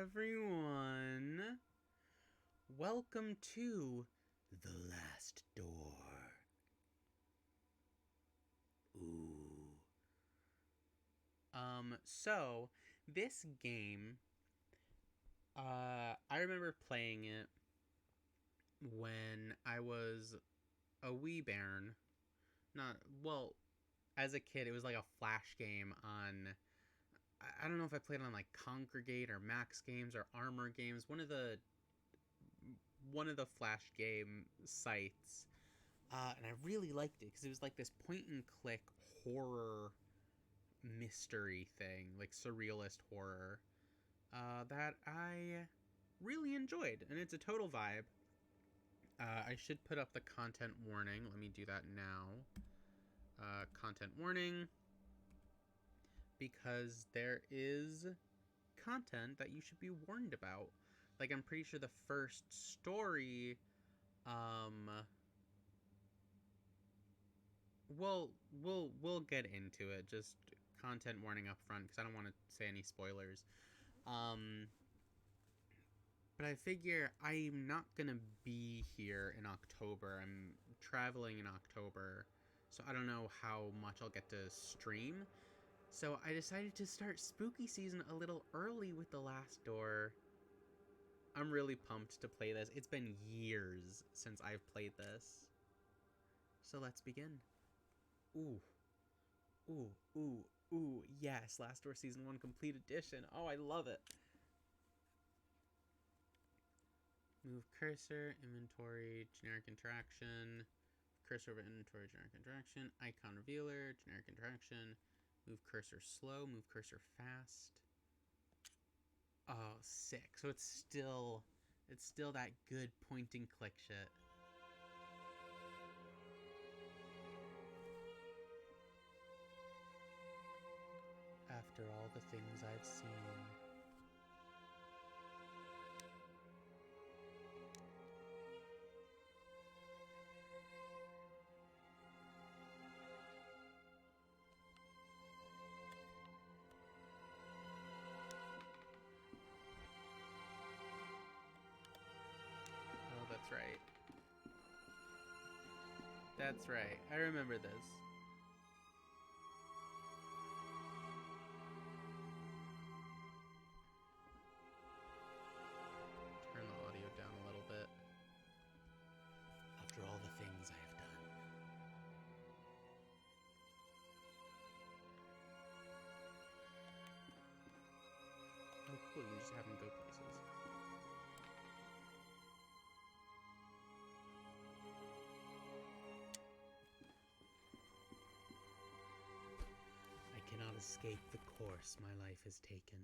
everyone. Welcome to The Last Door. Ooh. So this game, I remember playing it when I was a wee bairn. As a kid, it was like a flash game on. I don't know if I played on like Congregate or Max Games or Armor Games, one of the flash game sites, and I really liked it because it was like this point and click horror mystery thing, like surrealist horror, that I really enjoyed, and it's a total vibe. I should put up the content warning. Let me do that now. Content warning, because there is content that you should be warned about. Like, I'm pretty sure the first story, we'll get into it. Just content warning up front because I don't want to say any spoilers. Um, but I figure I'm not gonna be here in October. I'm traveling in October, so I don't know how much I'll get to stream. So I decided to start spooky season a little early with The Last Door. I'm really pumped to play this. It's been years since I've played this. So let's begin. Ooh. Ooh, ooh, ooh, yes, Last Door Season 1 Complete Edition. Oh, I love it. Move cursor, inventory, generic interaction. Cursor over inventory, generic interaction. Icon revealer, generic interaction. Move cursor slow, move cursor fast. Oh, sick. So it's still that good point and click shit. After all the things I've seen. Oh, that's right. That's right. I remember this. Turn the audio down a little bit. After all the things I have done. Oh, cool. You just have them go places. I cannot escape the course my life has taken.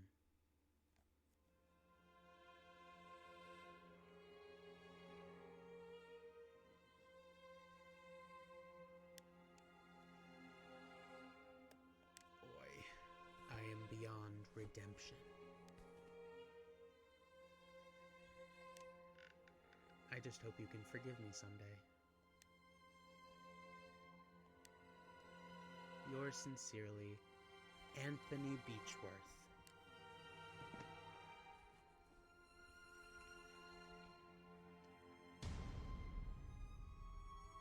Boy, I am beyond redemption. I just hope you can forgive me someday. Yours sincerely, Anthony Beechworth.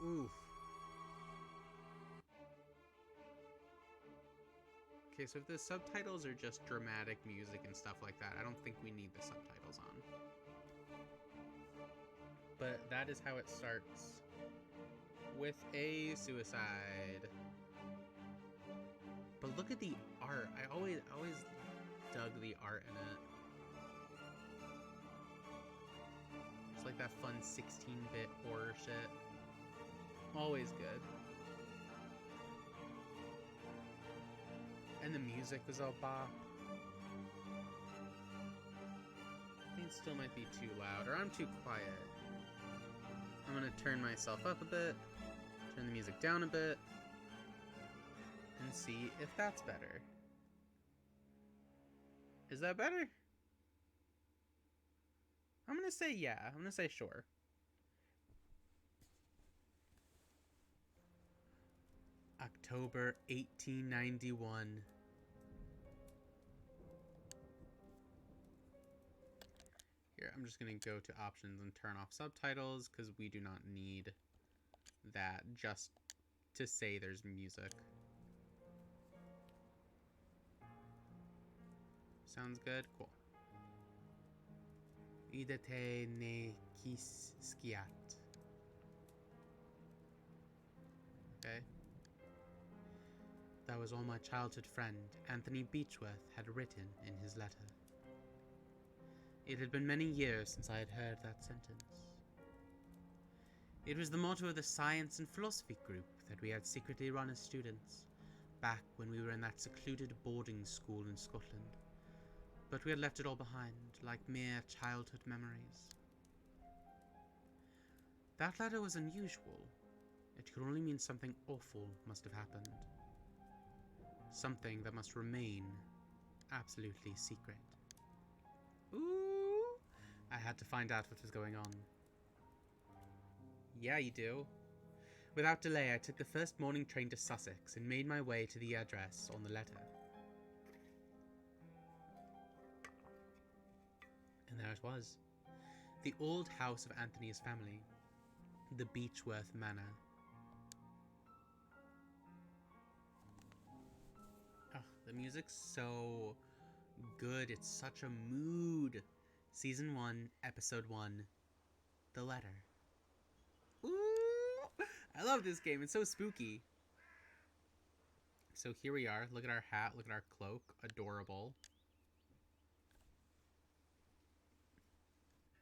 Oof. Okay, so if the subtitles are just dramatic music and stuff like that, I don't think we need the subtitles on. But that is how it starts. With a suicide. But look at the art. I always dug the art in it. It's like that fun 16-bit horror shit. Always good. And the music was all bop. I think it still might be too loud, or I'm too quiet. I'm gonna turn myself up a bit, turn the music down a bit, and see if that's better. Is that better? I'm gonna say yeah. I'm gonna say sure. October 1891. Here, I'm just going to go to options and turn off subtitles because we do not need that just to say there's music. Sounds good? Cool. Idete ne kis skiat. Okay. That was all my childhood friend, Anthony Beechworth, had written in his letter. It had been many years since I had heard that sentence. It was the motto of the science and philosophy group that we had secretly run as students, back when we were in that secluded boarding school in Scotland. But we had left it all behind, like mere childhood memories. That letter was unusual. It could only mean something awful must have happened. Something that must remain absolutely secret. Ooh! I had to find out what was going on. Yeah, you do. Without delay, I took the first morning train to Sussex and made my way to the address on the letter. And there it was. The old house of Anthony's family. The Beechworth Manor. Oh, the music's so good. It's such a mood. Season 1, Episode 1. The Letter. Ooh! I love this game. It's so spooky. So here we are. Look at our hat. Look at our cloak. Adorable.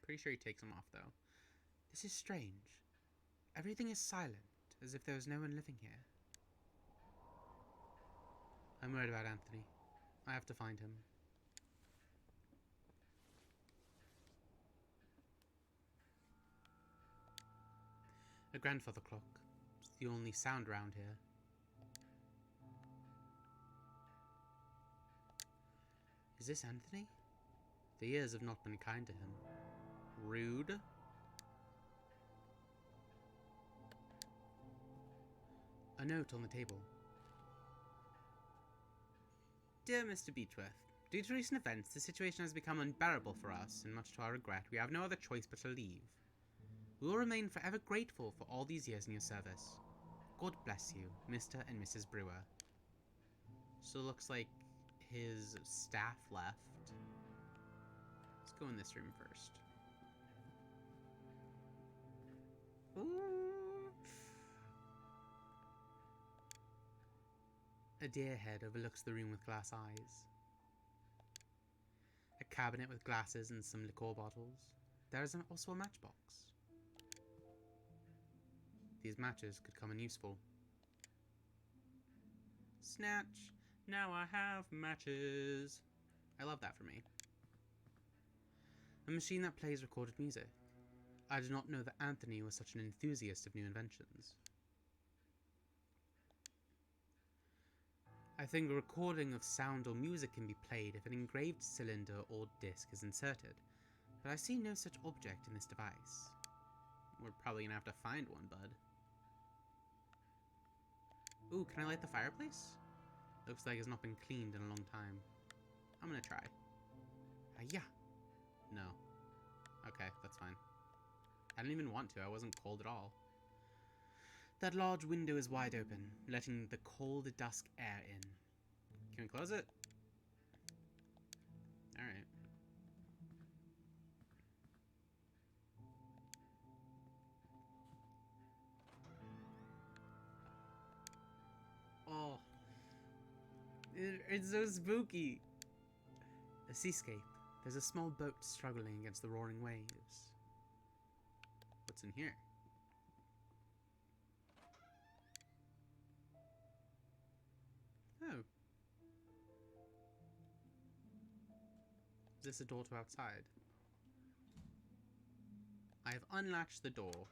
Pretty sure he takes them off, though. This is strange. Everything is silent, as if there was no one living here. I'm worried about Anthony. I have to find him. A grandfather clock. It's the only sound around here. Is this Anthony? The years have not been kind to him. Rude. A note on the table. Dear Mr. Beechworth, due to recent events, the situation has become unbearable for us, and much to our regret, we have no other choice but to leave. We will remain forever grateful for all these years in your service. God bless you, Mr. and Mrs. Brewer. So it looks like his staff left. Let's go in this room first. Ooh. A deer head overlooks the room with glass eyes. A cabinet with glasses and some liqueur bottles. There is also a matchbox. These matches could come in useful. Snatch! Now I have matches! I love that for me. A machine that plays recorded music. I did not know that Anthony was such an enthusiast of new inventions. I think a recording of sound or music can be played if an engraved cylinder or disc is inserted, but I see no such object in this device. We're probably gonna have to find one, bud. Ooh, can I light the fireplace? Looks like it's not been cleaned in a long time. I'm gonna try. Yeah. No. Okay, that's fine. I didn't even want to. I wasn't cold at all. That large window is wide open, letting the cold dusk air in. Can we close it? Alright. Oh. It's so spooky. A seascape. There's a small boat struggling against the roaring waves. What's in here? Oh. Is this a door to outside? I have unlatched the door.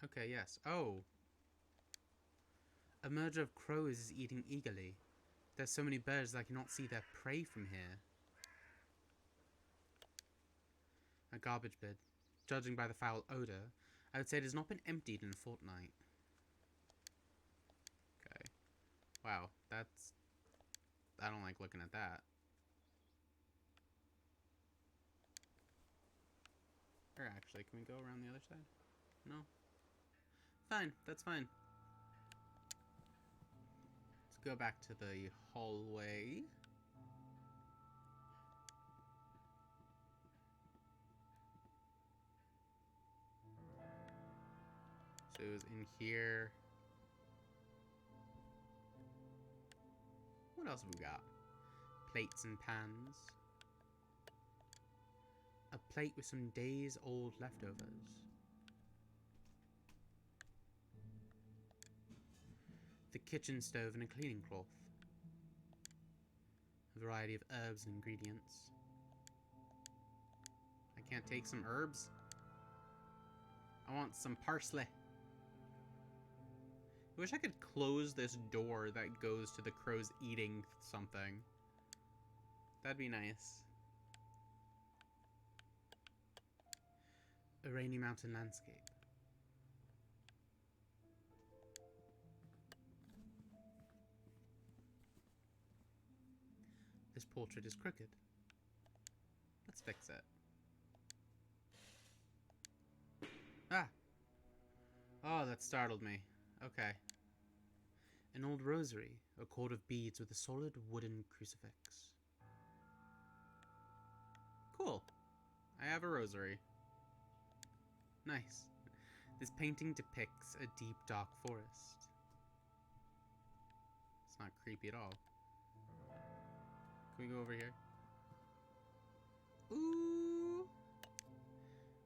Okay, yes. Oh. A murder of crows is eating eagerly. There's so many birds that I cannot see their prey from here. A garbage bin. Judging by the foul odor, I would say it has not been emptied in a fortnight. Okay. Wow, that's... I don't like looking at that. actually. Can we go around the other side? No? Fine, that's fine. Let's go back to the hallway. So it was in here. What else have we got? Plates and pans. A plate with some days-old leftovers. The kitchen stove and a cleaning cloth. A variety of herbs and ingredients. I can't take some herbs? I want some parsley. I wish I could close this door that goes to the crows eating something. That'd be nice. A rainy mountain landscape. This portrait is crooked. Let's fix it. Ah! Oh, that startled me. Okay. An old rosary, a cord of beads with a solid wooden crucifix. Cool. I have a rosary. Nice. This painting depicts a deep, dark forest. It's not creepy at all. Can we go over here? Ooh!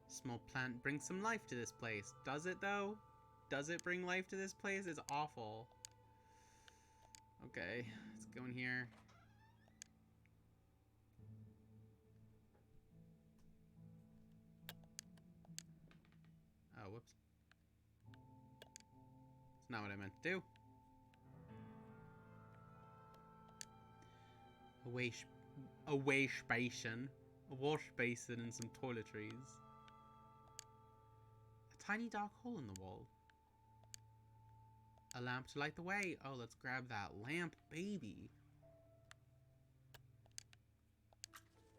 Small plant brings some life to this place. Does it, though? Does it bring life to this place? It's awful. Okay, let's go in here. Oh, whoops. It's not what I meant to do. A wash basin. A wash basin and some toiletries. A tiny dark hole in the wall. A lamp to light the way. Oh, let's grab that lamp, baby.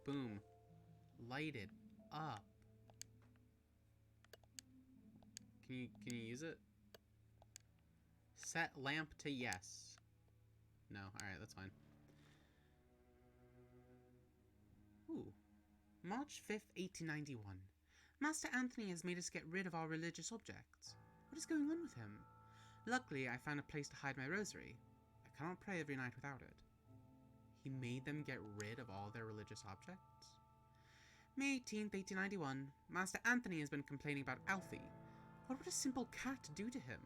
Boom. Light it up. Can you use it? Set lamp to yes. No, alright, that's fine. Ooh. March 5th, 1891. Master Anthony has made us get rid of our religious objects. What is going on with him? Luckily, I found a place to hide my rosary. I cannot pray every night without it. He made them get rid of all their religious objects? May 18th, 1891. Master Anthony has been complaining about Alfie. What would a simple cat do to him?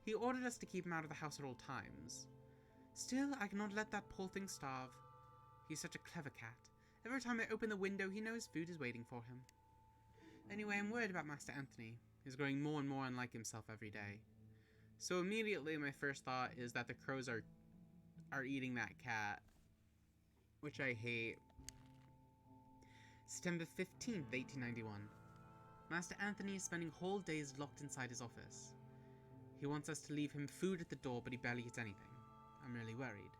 He ordered us to keep him out of the house at all times. Still, I cannot let that poor thing starve. He's such a clever cat. Every time I open the window, he knows food is waiting for him. Anyway, I'm worried about Master Anthony. He's growing more and more unlike himself every day. So immediately, my first thought is that the crows are eating that cat, which I hate. September 15th, 1891. Master Anthony is spending whole days locked inside his office. He wants us to leave him food at the door, but he barely eats anything. I'm really worried.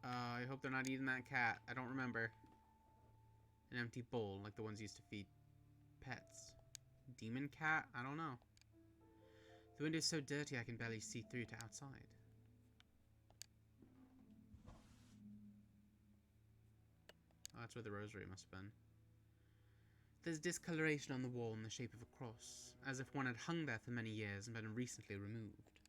I hope they're not eating that cat. I don't remember. An empty bowl, like the ones used to feed pets. Demon cat? I don't know. The window's so dirty I can barely see through to outside. Oh, that's where the rosary must have been. There's discoloration on the wall in the shape of a cross, as if one had hung there for many years and been recently removed.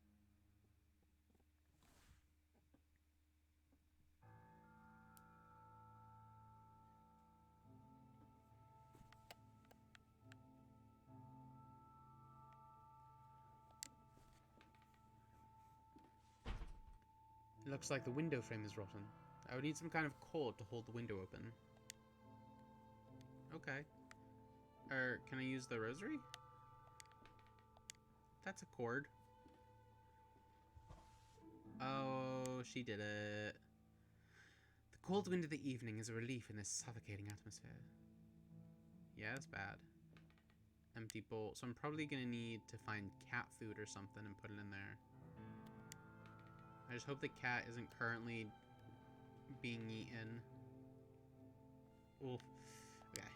It looks like the window frame is rotten. I would need some kind of cord to hold the window open. Okay. Can I use the rosary? That's a cord. Oh, she did it. The cold wind of the evening is a relief in this suffocating atmosphere. Yeah, that's bad. Empty bowl. So I'm probably gonna need to find cat food or something and put it in there. I just hope the cat isn't currently being eaten. Oof. Okay.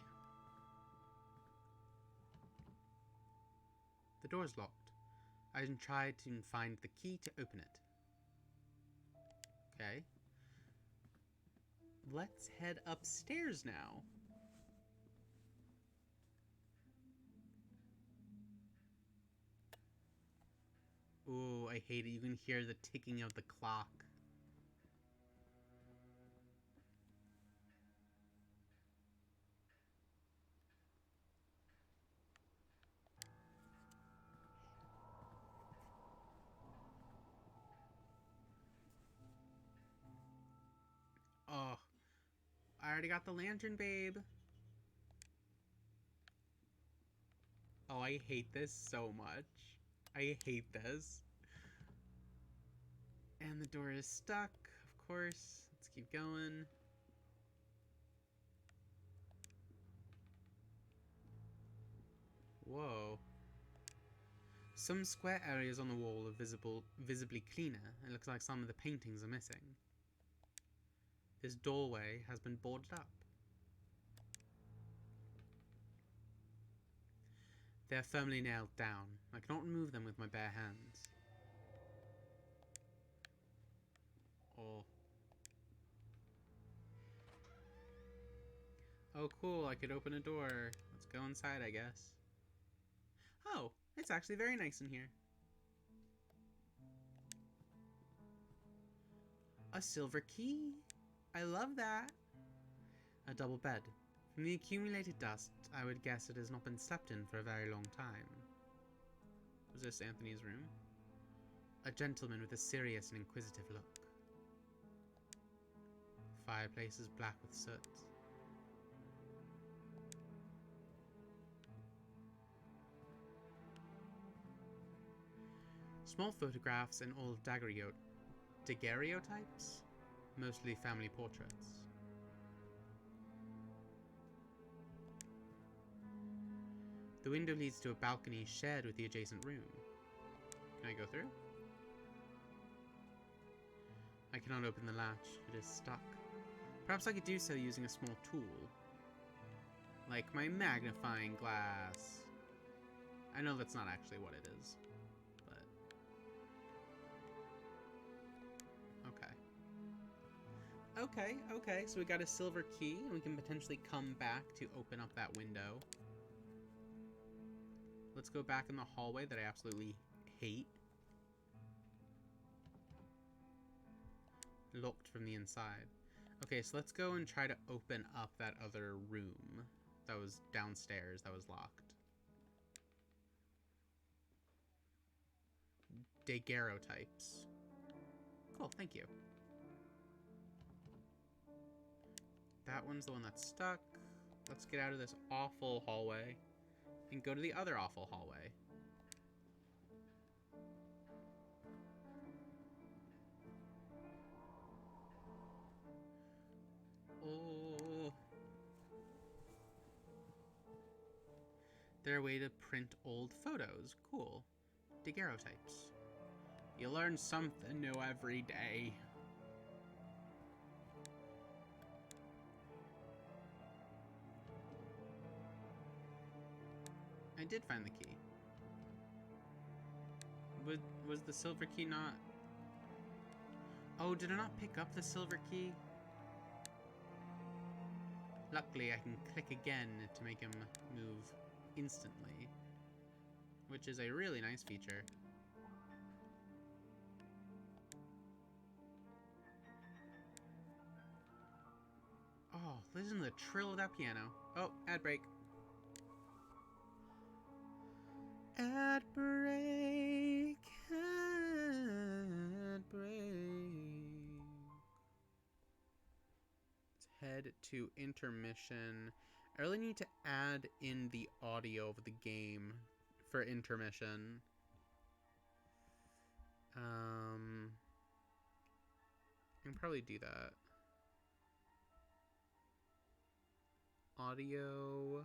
door's locked. I can try to find the key to open it. Okay. Let's head upstairs now. Ooh, I hate it. You can hear the ticking of the clock. Oh, I already got the lantern, babe. Oh, I hate this so much. I hate this. And the door is stuck, of course. Let's keep going. Whoa. Some square areas on the wall are visibly cleaner. It looks like some of the paintings are missing. This doorway has been boarded up. They are firmly nailed down. I cannot remove them with my bare hands. Oh. Oh, cool. I could open a door. Let's go inside, I guess. Oh, it's actually very nice in here. A silver key. I love that. A double bed. From the accumulated dust, I would guess it has not been slept in for a very long time. Was this Anthony's room? A gentleman with a serious and inquisitive look. Fireplace is black with soot. Small photographs in all daguerreotypes, mostly family portraits. The window leads to a balcony shared with the adjacent room. Can I go through? I cannot open the latch. It is stuck. Perhaps I could do so using a small tool. Like my magnifying glass. I know that's not actually what it is. But... Okay, so we got a silver key, and we can potentially come back to open up that window. Let's go back in the hallway that I absolutely hate. Locked from the inside. Okay, so let's go and try to open up that other room that was downstairs that was locked. Daguerreotypes. Cool, thank you. That one's the one that's stuck. Let's get out of this awful hallway and go to the other awful hallway. Oh. They're a way to print old photos. Cool. Daguerreotypes. You learn something new every day. I did find the key. Was the silver key not... Oh, did I not pick up the silver key? Luckily, I can click again to make him move instantly, which is a really nice feature. Oh, listen to the trill of that piano. Oh, ad break. Ad break. Ad break. Let's head to intermission. I really need to add in the audio of the game for intermission. I can probably do that. Audio,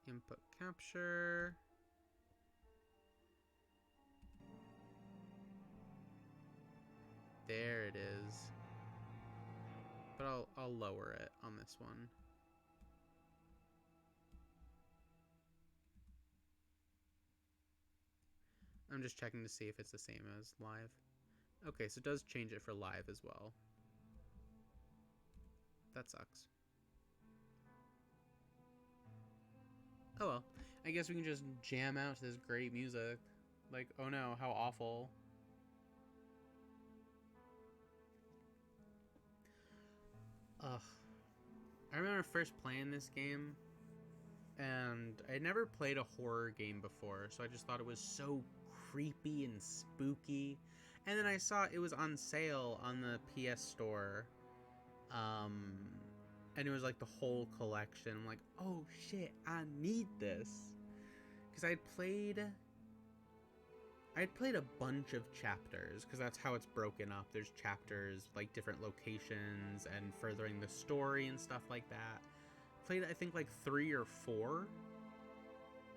input capture. There it is. But I'll lower it on this one. I'm just checking to see if it's the same as live. Okay, so it does change it for live as well. That sucks. Oh well. I guess we can just jam out to this great music. Like, oh no, how awful. Ugh. I remember first playing this game, and I never played a horror game before, so I just thought it was so creepy and spooky. And then I saw it was on sale on the PS Store, um, and it was like the whole collection. I'm like, oh shit, I need this, because I'd played a bunch of chapters, because that's how it's broken up. There's chapters, like different locations and furthering the story and stuff like that. Played, I think, like 3 or 4,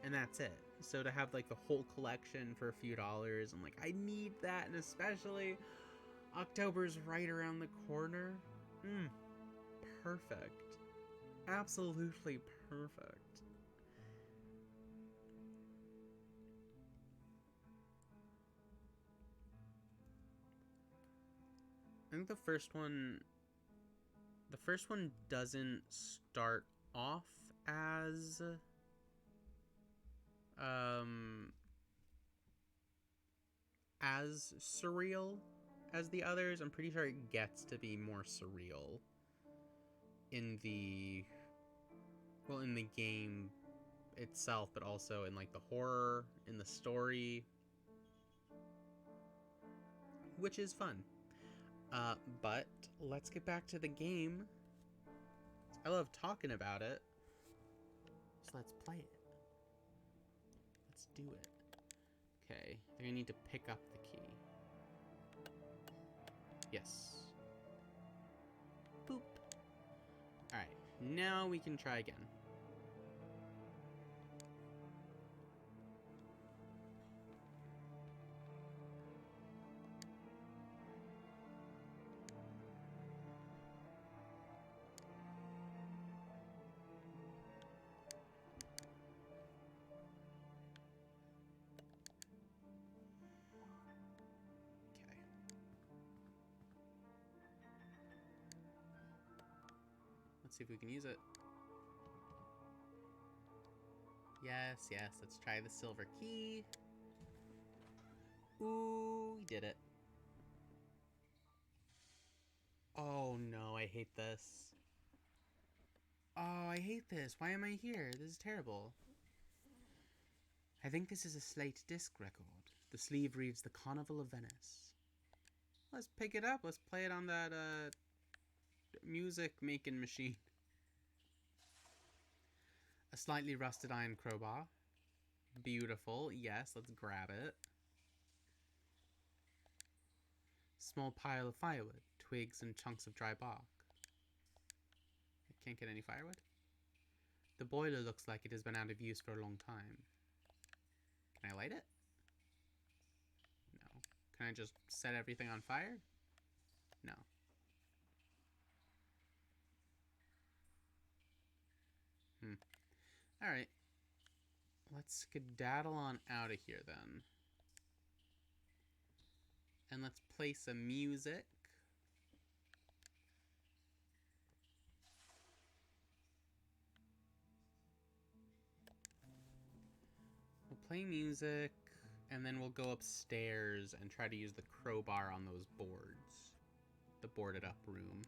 and that's it. So to have like the whole collection for a few dollars, I'm like, I need that, and especially October's right around the corner. Perfect. Absolutely perfect. I think the first one doesn't start off as um as surreal as the others. I'm pretty sure it gets to be more surreal in the in the game itself, but also in like the horror, in the story, which is fun. But let's get back to the game. I love talking about it, so let's play it. Let's do it. Okay, I think I need to pick up the key. Yes. Boop. Alright, now we can try again. Let's see if we can use it. Yes, yes, let's try the silver key. Ooh, we did it. Oh no, I hate this. Oh, I hate this. Why am I here? This is terrible. I think this is a slate disc record. The sleeve reads The Carnival of Venice. Let's pick it up. Let's play it on that music making machine. A slightly rusted iron crowbar. Beautiful. Yes, let's grab it. Small pile of firewood, twigs and chunks of dry bark. I can't get any firewood. The boiler looks like it has been out of use for a long time. Can I light it? No. Can I just set everything on fire? No. Alright. Let's skedaddle on out of here then. And let's play some music. We'll play music, and then we'll go upstairs and try to use the crowbar on those boards. The boarded up room.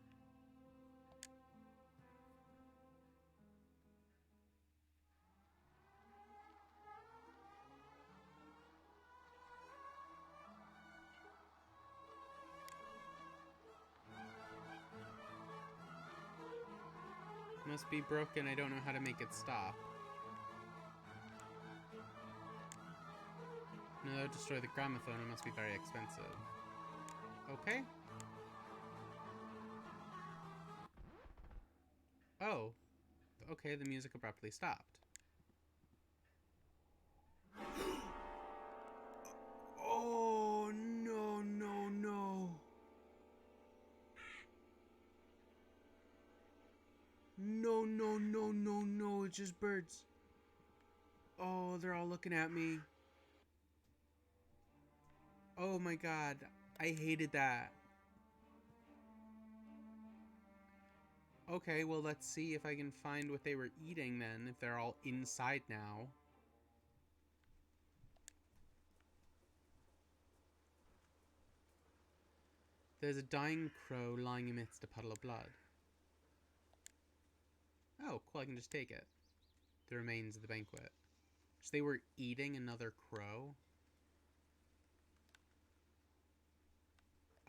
Must be broken. I don't know how to make it stop. No, destroy the gramophone. It must be very expensive. Okay. Oh. Okay, the music abruptly stopped. Oh, no, no, no. No, no, no, no, no. It's just birds. Oh, they're all looking at me. Oh my god. I hated that. Okay, well, let's see if I can find what they were eating then, if they're all inside now. There's a dying crow lying amidst a puddle of blood. Oh, cool, I can just take it. The remains of the banquet. So they were eating another crow?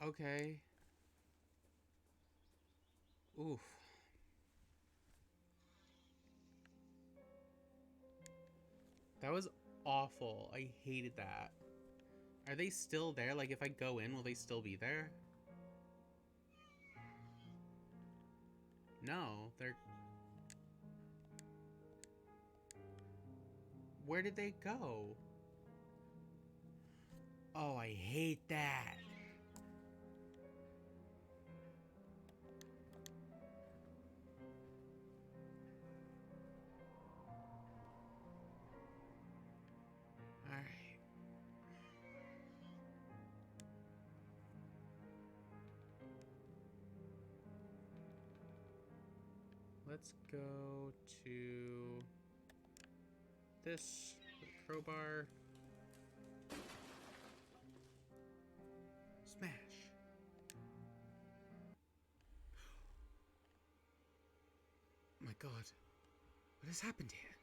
Okay. Oof. That was awful. I hated that. Are they still there? Like, if I go in, will they still be there? No, they're... Where did they go? Oh, I hate that. Alright. Let's go to this crowbar. Smash. Oh my god. What has happened here?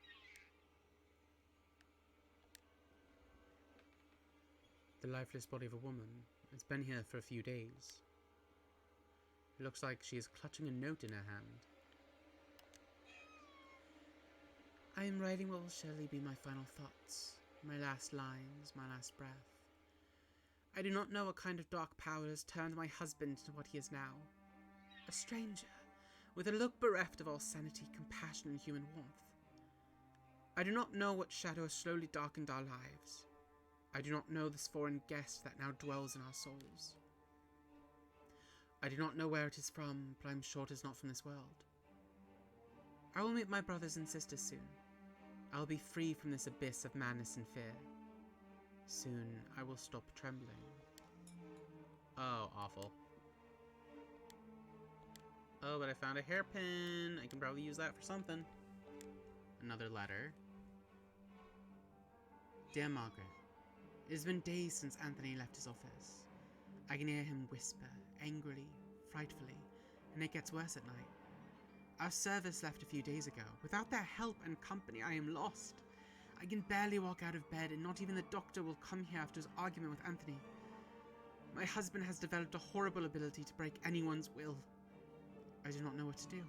The lifeless body of a woman. It's been here for a few days. It looks like she is clutching a note in her hand. I am writing what will surely be my final thoughts, my last lines, my last breath. I do not know what kind of dark power has turned my husband into what he is now. A stranger, with a look bereft of all sanity, compassion, and human warmth. I do not know what shadow has slowly darkened our lives. I do not know this foreign guest that now dwells in our souls. I do not know where it is from, but I am sure it is not from this world. I will meet my brothers and sisters soon. I will be free from this abyss of madness and fear. Soon, I will stop trembling. Oh, awful. Oh, but I found a hairpin. I can probably use that for something. Another letter. Dear Margaret, it has been days since Anthony left his office. I can hear him whisper, angrily, frightfully, and it gets worse at night. Our service left a few days ago. Without their help and company, I am lost. I can barely walk out of bed, and not even the doctor will come here after his argument with Anthony. My husband has developed a horrible ability to break anyone's will. I do not know what to do.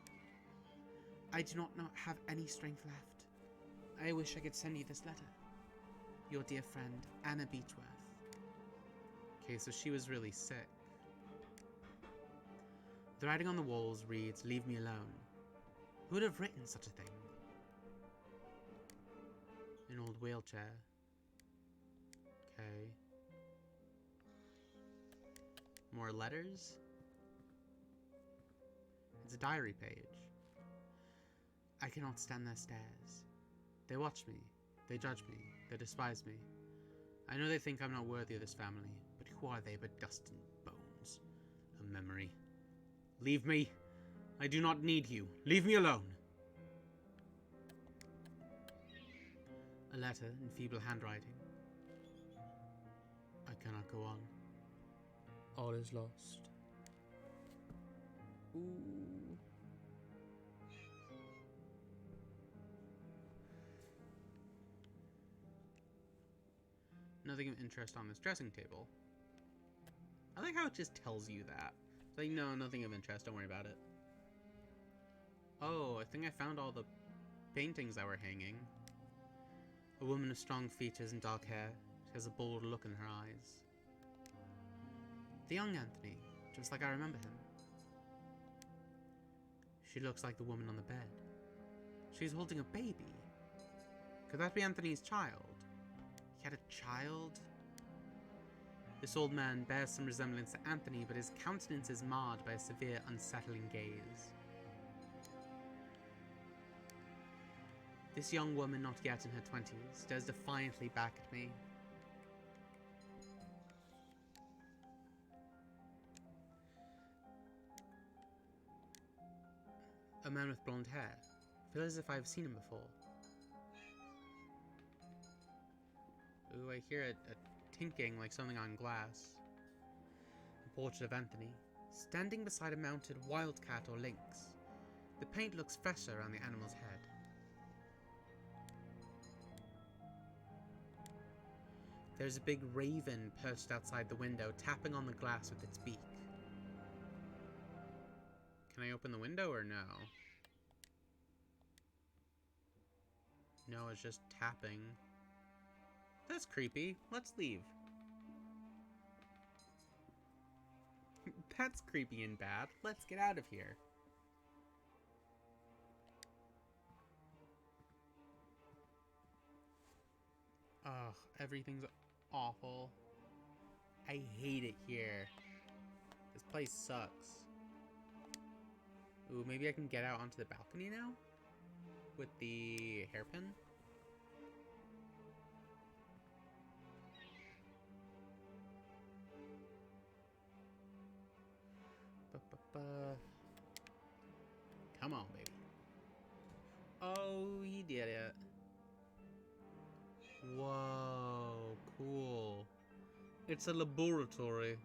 I do not have any strength left. I wish I could send you this letter. Your dear friend, Anna Beechworth. Okay, so she was really sick. The writing on the walls reads, "Leave me alone." Who would have written such a thing? An old wheelchair. Okay. More letters? It's a diary page. I cannot stand their stares. They watch me. They judge me. They despise me. I know they think I'm not worthy of this family, but who are they but dust and bones? A memory. Leave me. I do not need you. Leave me alone. A letter in feeble handwriting. I cannot go on. All is lost. Ooh. Nothing of interest on this dressing table. I like how it just tells you that. It's like, no, nothing of interest, don't worry about it. Oh, I think I found all the paintings that were hanging. A woman with strong features and dark hair. She has a bold look in her eyes. The young Anthony, just like I remember him. She looks like the woman on the bed. She's holding a baby. Could that be Anthony's child? He had a child? This old man bears some resemblance to Anthony, but his countenance is marred by a severe, unsettling gaze. This young woman, not yet in her 20s, stares defiantly back at me. A man with blonde hair. Feel as if I've seen him before. Ooh, I hear a tinking like something on glass. A portrait of Anthony, standing beside a mounted wildcat or lynx. The paint looks fresher around the animal's head. There's a big raven perched outside the window, tapping on the glass with its beak. Can I open the window or no? No, it's just tapping. That's creepy. Let's leave. That's creepy and bad. Let's get out of here. Ugh, everything's awful. I hate it here. This place sucks. Ooh, maybe I can get out onto the balcony now? With the hairpin? Come on, baby. Oh, he did it. Whoa, cool. It's a laboratory.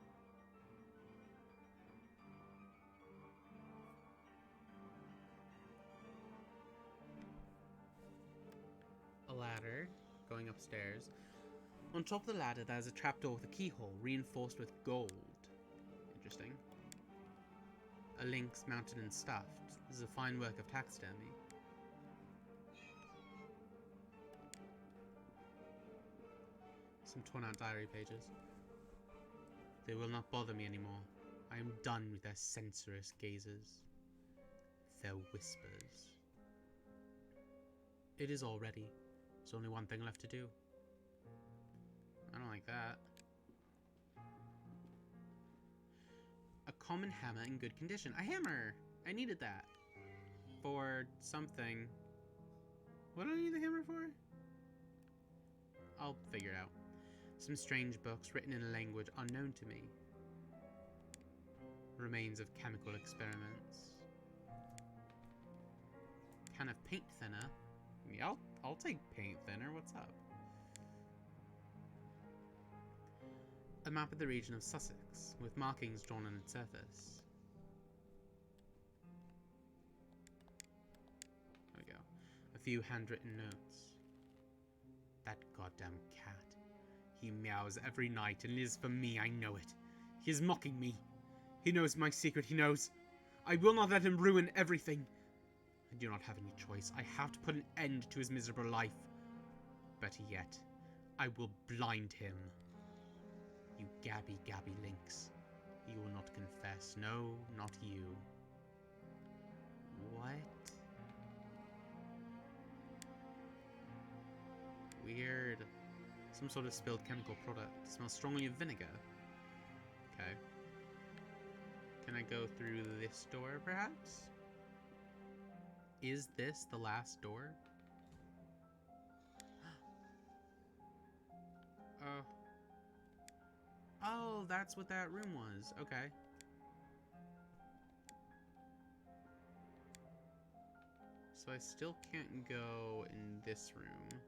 A ladder going upstairs. On top of the ladder, there's a trapdoor with a keyhole reinforced with gold. Interesting. A lynx mounted and stuffed. This is a fine work of taxidermy. Some torn out diary pages. They will not bother me anymore. I am done with their censorious gazes. Their whispers. It is all ready. There's only one thing left to do. I don't like that. A common hammer in good condition. A hammer! I needed that. For something. What do I need the hammer for? I'll figure it out. Some strange books written in a language unknown to me. Remains of chemical experiments. Can of paint thinner. Yeah, I'll take paint thinner. What's up? A map of the region of Sussex, with markings drawn on its surface. There we go. A few handwritten notes. That goddamn cat. He meows every night and lives for me, I know it. He is mocking me. He knows my secret, he knows. I will not let him ruin everything. I do not have any choice. I have to put an end to his miserable life. Better yet, I will blind him. You gabby lynx. You will not confess. No, not you. What? Weird. Some sort of spilled chemical product. It smells strongly of vinegar. Okay. Can I go through this door, perhaps? Is this the last door? Oh, that's what that room was. Okay. So I still can't go in this room.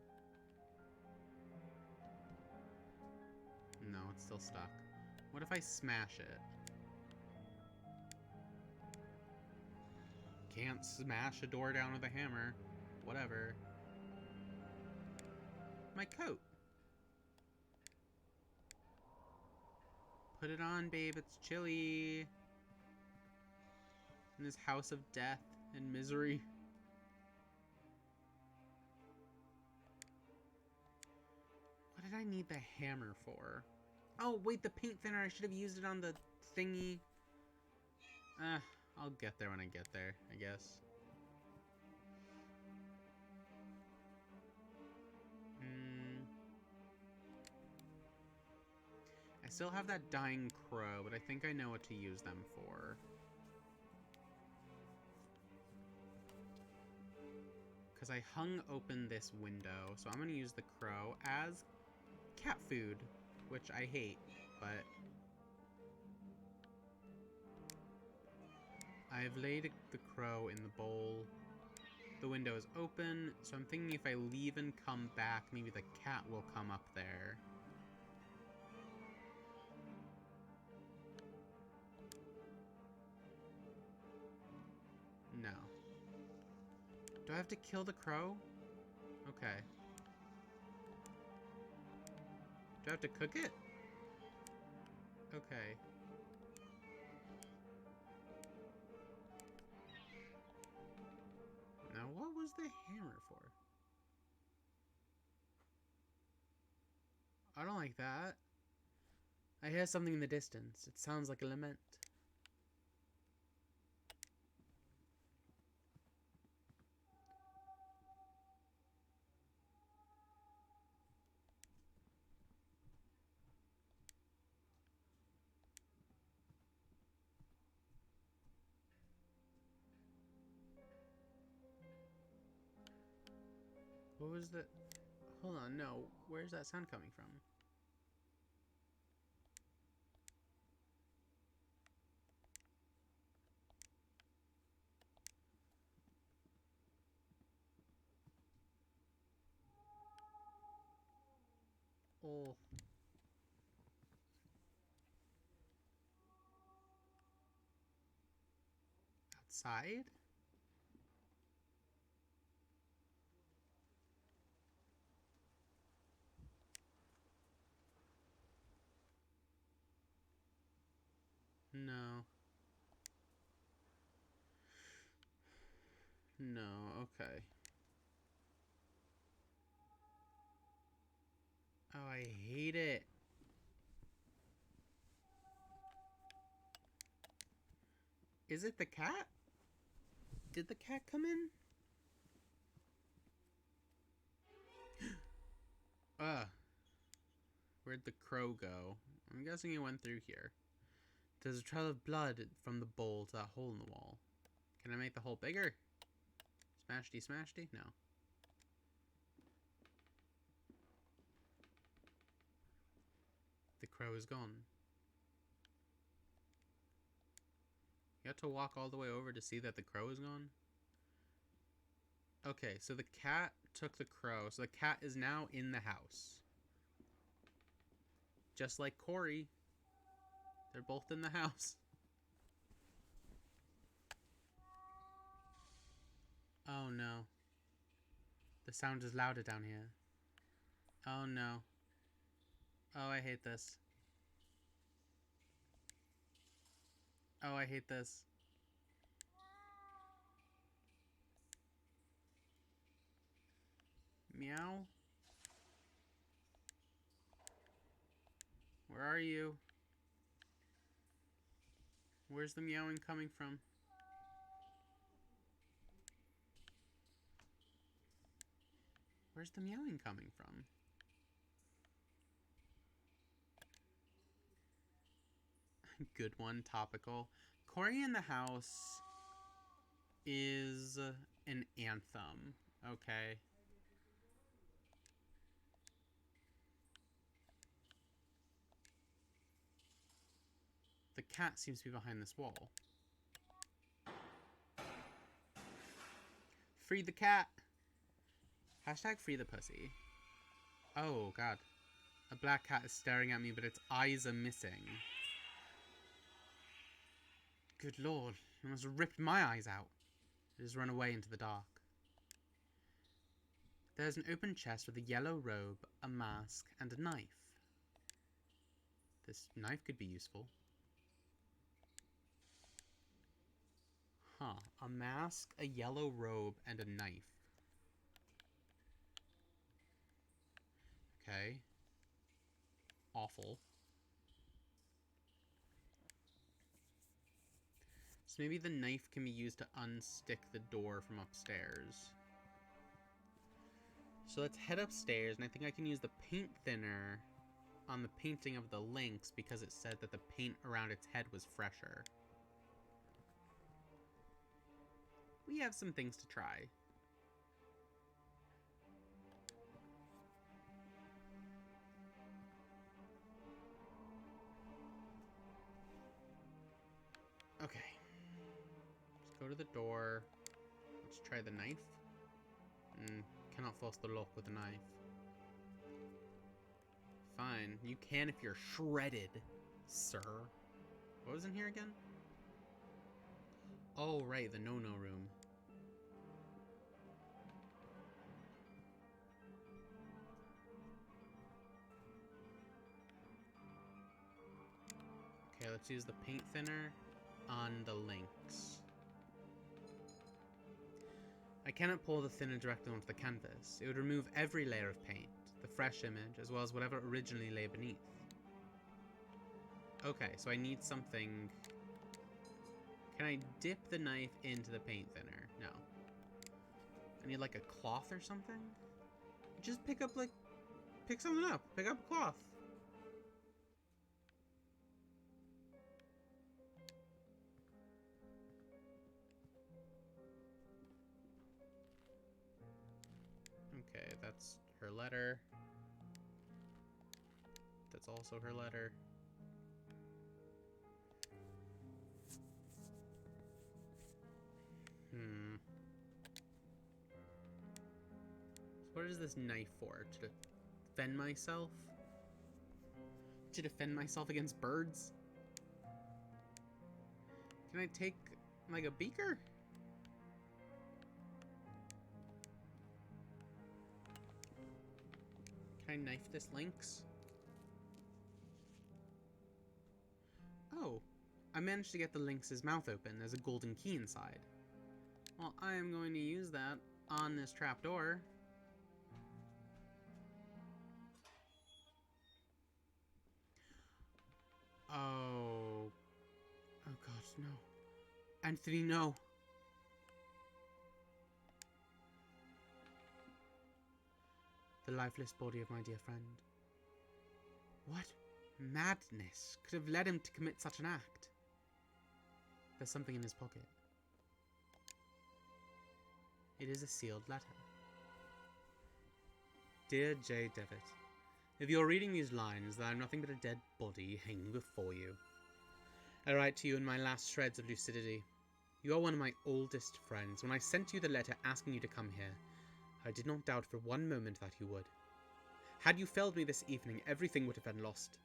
No, it's still stuck. What if I smash it? Can't smash a door down with a hammer. Whatever. My coat. Put it on, babe. It's chilly. In this house of death and misery. What did I need the hammer for? Oh, wait, the paint thinner. I should have used it on the thingy. I'll get there when I get there, I guess. I still have that dying crow, but I think I know what to use them for. Because I hung open this window, so I'm going to use the crow as cat food, which I hate, but I've laid the crow in the bowl. The window is open, so I'm thinking if I leave and come back, maybe the cat will come up there. No. Do I have to kill the crow? Okay. Do I have to cook it? Okay. Now, what was the hammer for? I don't like that. I hear something in the distance. It sounds like a lament. What was the... Hold on, no. Where's that sound coming from? Oh. Outside? No. No, okay. Oh, I hate it. Is it the cat? Did the cat come in? Where'd the crow go? I'm guessing it went through here. There's a trail of blood from the bowl to that hole in the wall. Can I make the hole bigger? Smashty smashty? No. The crow is gone. You have to walk all the way over to see that the crow is gone? Okay, so the cat took the crow. So the cat is now in the house. Just like Corey. They're both in the house. Oh no. The sound is louder down here. Oh no. Oh, I hate this. Oh, I hate this. Meow? Where are you? Where's the meowing coming from? Where's the meowing coming from? Good one, topical. Corey in the House is an anthem, okay? The cat seems to be behind this wall. Free the cat! Hashtag free the pussy. Oh, God. A black cat is staring at me, but its eyes are missing. Good lord, it must have ripped my eyes out. It has run away into the dark. There's an open chest with a yellow robe, a mask, and a knife. This knife could be useful. Huh. A mask, a yellow robe, and a knife. Okay. Awful. So maybe the knife can be used to unstick the door from upstairs. So let's head upstairs, and I think I can use the paint thinner on the painting of the lynx because it said that the paint around its head was fresher. We have some things to try. Okay. go to the door. Let's try the knife. Cannot force the lock with a knife. Fine. You can if you're shredded, sir. What was in here again? Oh, right. The no-no room. Okay, let's use the paint thinner on the links. I cannot pour the thinner directly onto the canvas. It would remove every layer of paint, the fresh image, as well as whatever originally lay beneath. Okay, so I need something... Can I dip the knife into the paint thinner? No. I need like a cloth or something? Just pick up like... Pick something up. Pick up a cloth. Okay, that's her letter. That's also her letter. So what is this knife for? To defend myself? To defend myself against birds? Can I take, like, a beaker? Can I knife this lynx? Oh, I managed to get the lynx's mouth open. There's a golden key inside. Well, I am going to use that on this trapdoor. Oh. Oh god, no. Anthony, no. The lifeless body of my dear friend. What madness could have led him to commit such an act? There's something in his pocket. It is a sealed letter. Dear J. Devitt, if you're reading these lines, then I'm nothing but a dead body hanging before you. I write to you in my last shreds of lucidity. You are one of my oldest friends. When I sent you the letter asking you to come here, I did not doubt for one moment that you would. Had you failed me this evening, everything would have been lost.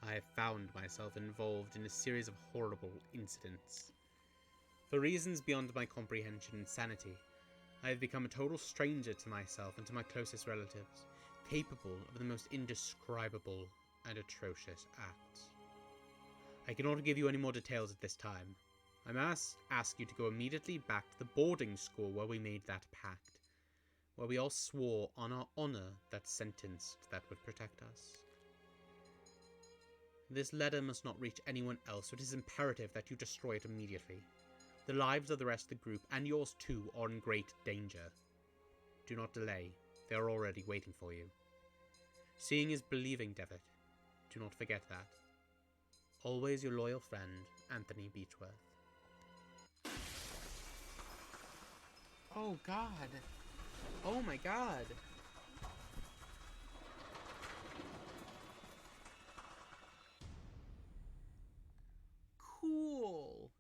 I have found myself involved in a series of horrible incidents. For reasons beyond my comprehension and sanity, I have become a total stranger to myself and to my closest relatives, capable of the most indescribable and atrocious acts. I cannot give you any more details at this time. I must ask you to go immediately back to the boarding school where we made that pact, where we all swore on our honor that sentence that would protect us. This letter must not reach anyone else, so it is imperative that you destroy it immediately. The lives of the rest of the group, and yours too, are in great danger. Do not delay. They are already waiting for you. Seeing is believing, Devitt. Do not forget that. Always your loyal friend, Anthony Beechworth. Oh god. Oh my god. Cool.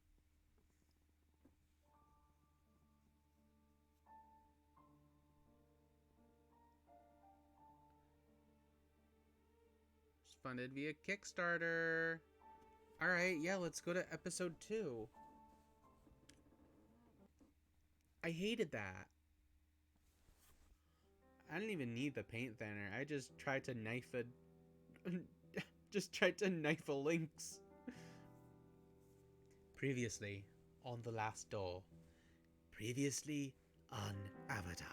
It's funded via Kickstarter. Alright, yeah, let's go to episode 2. I hated that. I didn't even need the paint thinner. I just tried to knife a... just tried to knife a lynx. Previously on The Last Door. Previously on Avatar.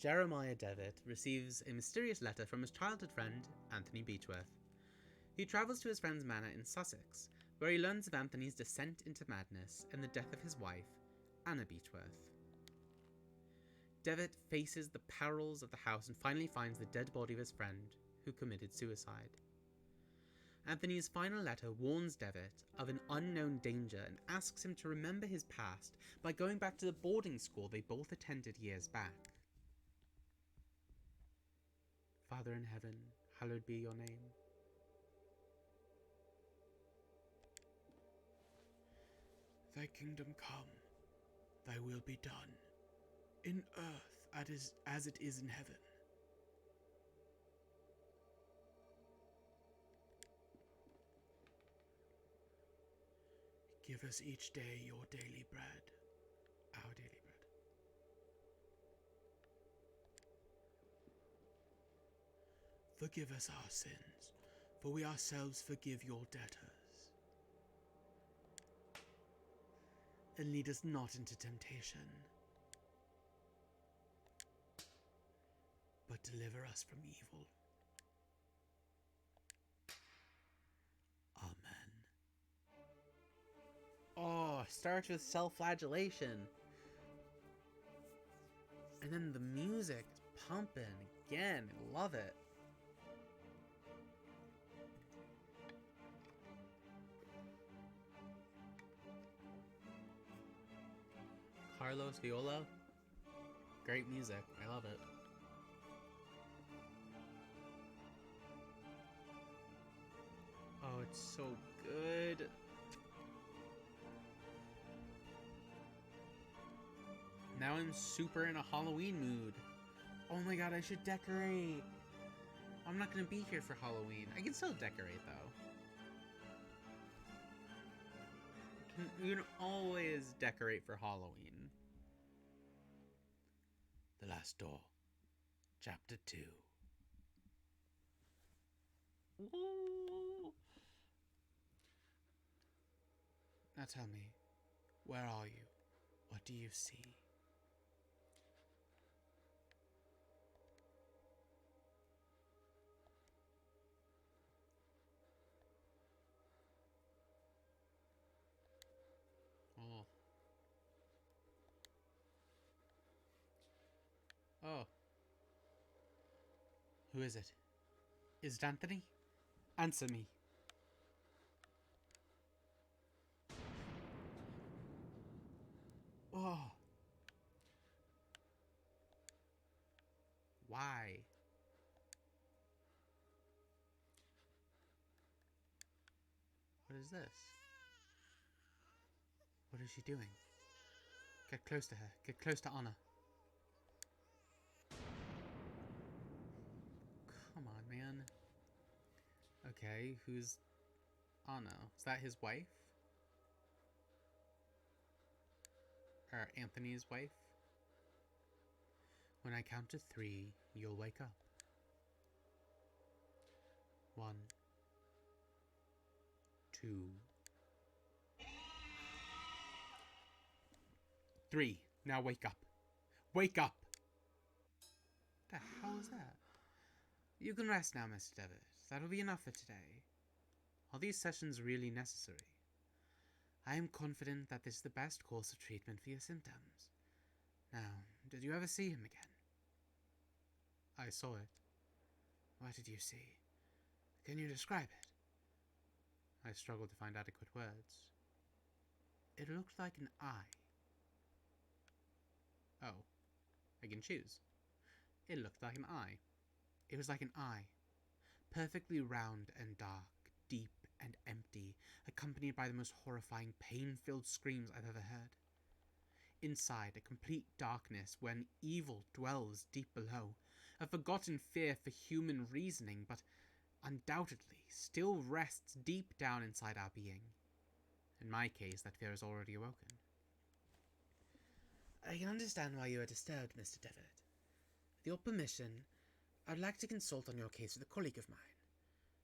Jeremiah Devitt receives a mysterious letter from his childhood friend, Anthony Beechworth. He travels to his friend's manor in Sussex, where he learns of Anthony's descent into madness and the death of his wife, Anna Beechworth. Devitt faces the perils of the house and finally finds the dead body of his friend, who committed suicide. Anthony's final letter warns Devitt of an unknown danger and asks him to remember his past by going back to the boarding school they both attended years back. Father in heaven, hallowed be your name. Thy kingdom come, thy will be done, in earth as it is in heaven. Give us each day your daily bread, our daily bread. Forgive us our sins, for we ourselves forgive your debtors. And lead us not into temptation, but deliver us from evil. Amen. Oh, starts with self-flagellation. And then the music is pumping again. I love it. Carlos Viola. Great music. I love it. Oh, it's so good. Now I'm super in a Halloween mood. Oh my god, I should decorate. I'm not gonna be here for Halloween. I can still decorate though. You can always decorate for Halloween. The Last Door, Chapter 2. Woo! Now tell me, where are you? What do you see? Oh. Oh. Who is it? Is it Anthony? Answer me. Oh. Why? What is this? What is she doing? Get close to her. Get close to Anna. Come on, man. Okay, who's Anna? Is that his wife? Or Anthony's wife? When I count to 3, you'll wake up. 1, 2, 3. Now wake up. Wake up! What the hell is that? You can rest now, Mr. Devitt. That'll be enough for today. Are these sessions really necessary? I am confident that this is the best course of treatment for your symptoms. Now, did you ever see him again? I saw it. What did you see? Can you describe it? I struggled to find adequate words. It looked like an eye. Oh, I can choose. It looked like an eye. It was like an eye. Perfectly round and dark, deep and empty, accompanied by the most horrifying, pain-filled screams I've ever heard. Inside, a complete darkness when evil dwells deep below, a forgotten fear for human reasoning, but undoubtedly still rests deep down inside our being. In my case, that fear is already awoken. I can understand why you are disturbed, Mr. Devitt. With your permission, I'd like to consult on your case with a colleague of mine,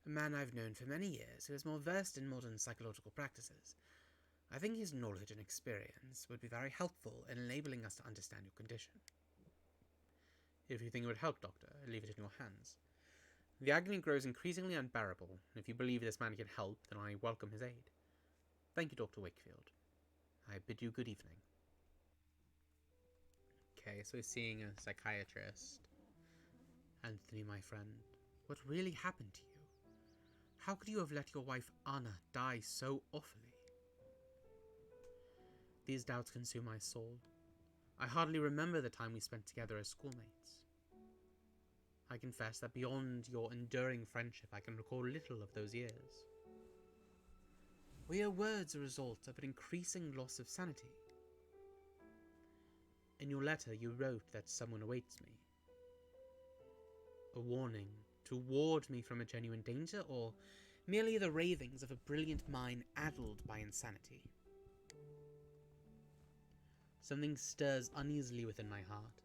a man I've known for many years who is more versed in modern psychological practices. I think his knowledge and experience would be very helpful in enabling us to understand your condition. If you think it would help, Doctor, I leave it in your hands. The agony grows increasingly unbearable, and if you believe this man can help, then I welcome his aid. Thank you, Dr. Wakefield. I bid you good evening. Okay, so he's seeing a psychiatrist. Anthony, my friend, what really happened to you? How could you have let your wife Anna die so awfully? These doubts consume my soul. I hardly remember the time we spent together as schoolmates. I confess that beyond your enduring friendship, I can recall little of those years. Were your words a result of an increasing loss of sanity? In your letter you wrote that someone awaits me. A warning to ward me from a genuine danger, or merely the ravings of a brilliant mind addled by insanity? Something stirs uneasily within my heart.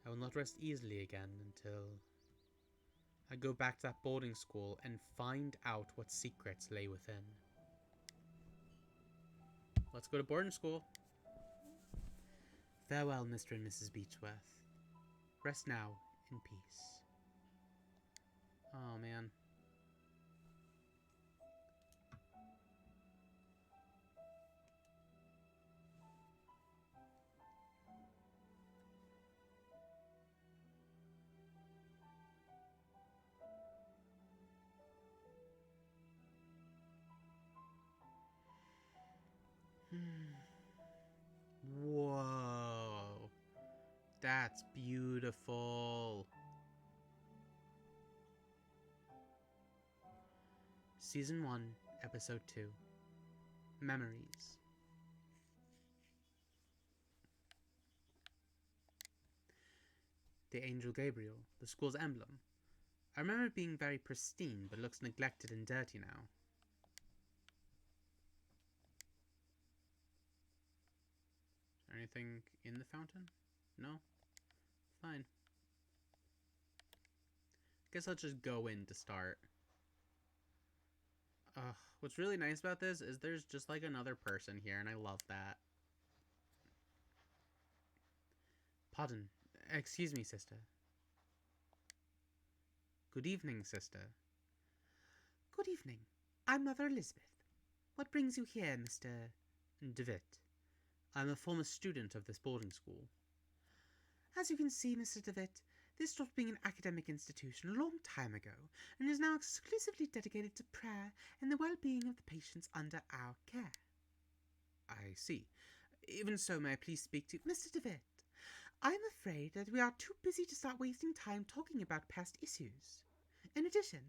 I will not rest easily again until I go back to that boarding school and find out what secrets lay within. Let's go to boarding school. Farewell, Mr. and Mrs. Beechworth. Rest now in peace. Oh, man. Whoa. That's beautiful. Season 1, Episode 2. Memories. The Angel Gabriel, the school's emblem. I remember it being very pristine, but looks neglected and dirty now. Is there anything in the fountain? No? Fine. Guess I'll just go in to start. What's really nice about this is there's just like another person here, and I love that. Pardon. Excuse me, sister. Good evening, sister. Good evening. I'm Mother Elizabeth. What brings you here, Mr. DeWitt? I'm a former student of this boarding school. As you can see, Mr. DeWitt, this stopped being an academic institution a long time ago, and is now exclusively dedicated to prayer and the well-being of the patients under our care. I see. Even so, may I please speak to Mr. DeWitt? I'm afraid that we are too busy to start wasting time talking about past issues. In addition,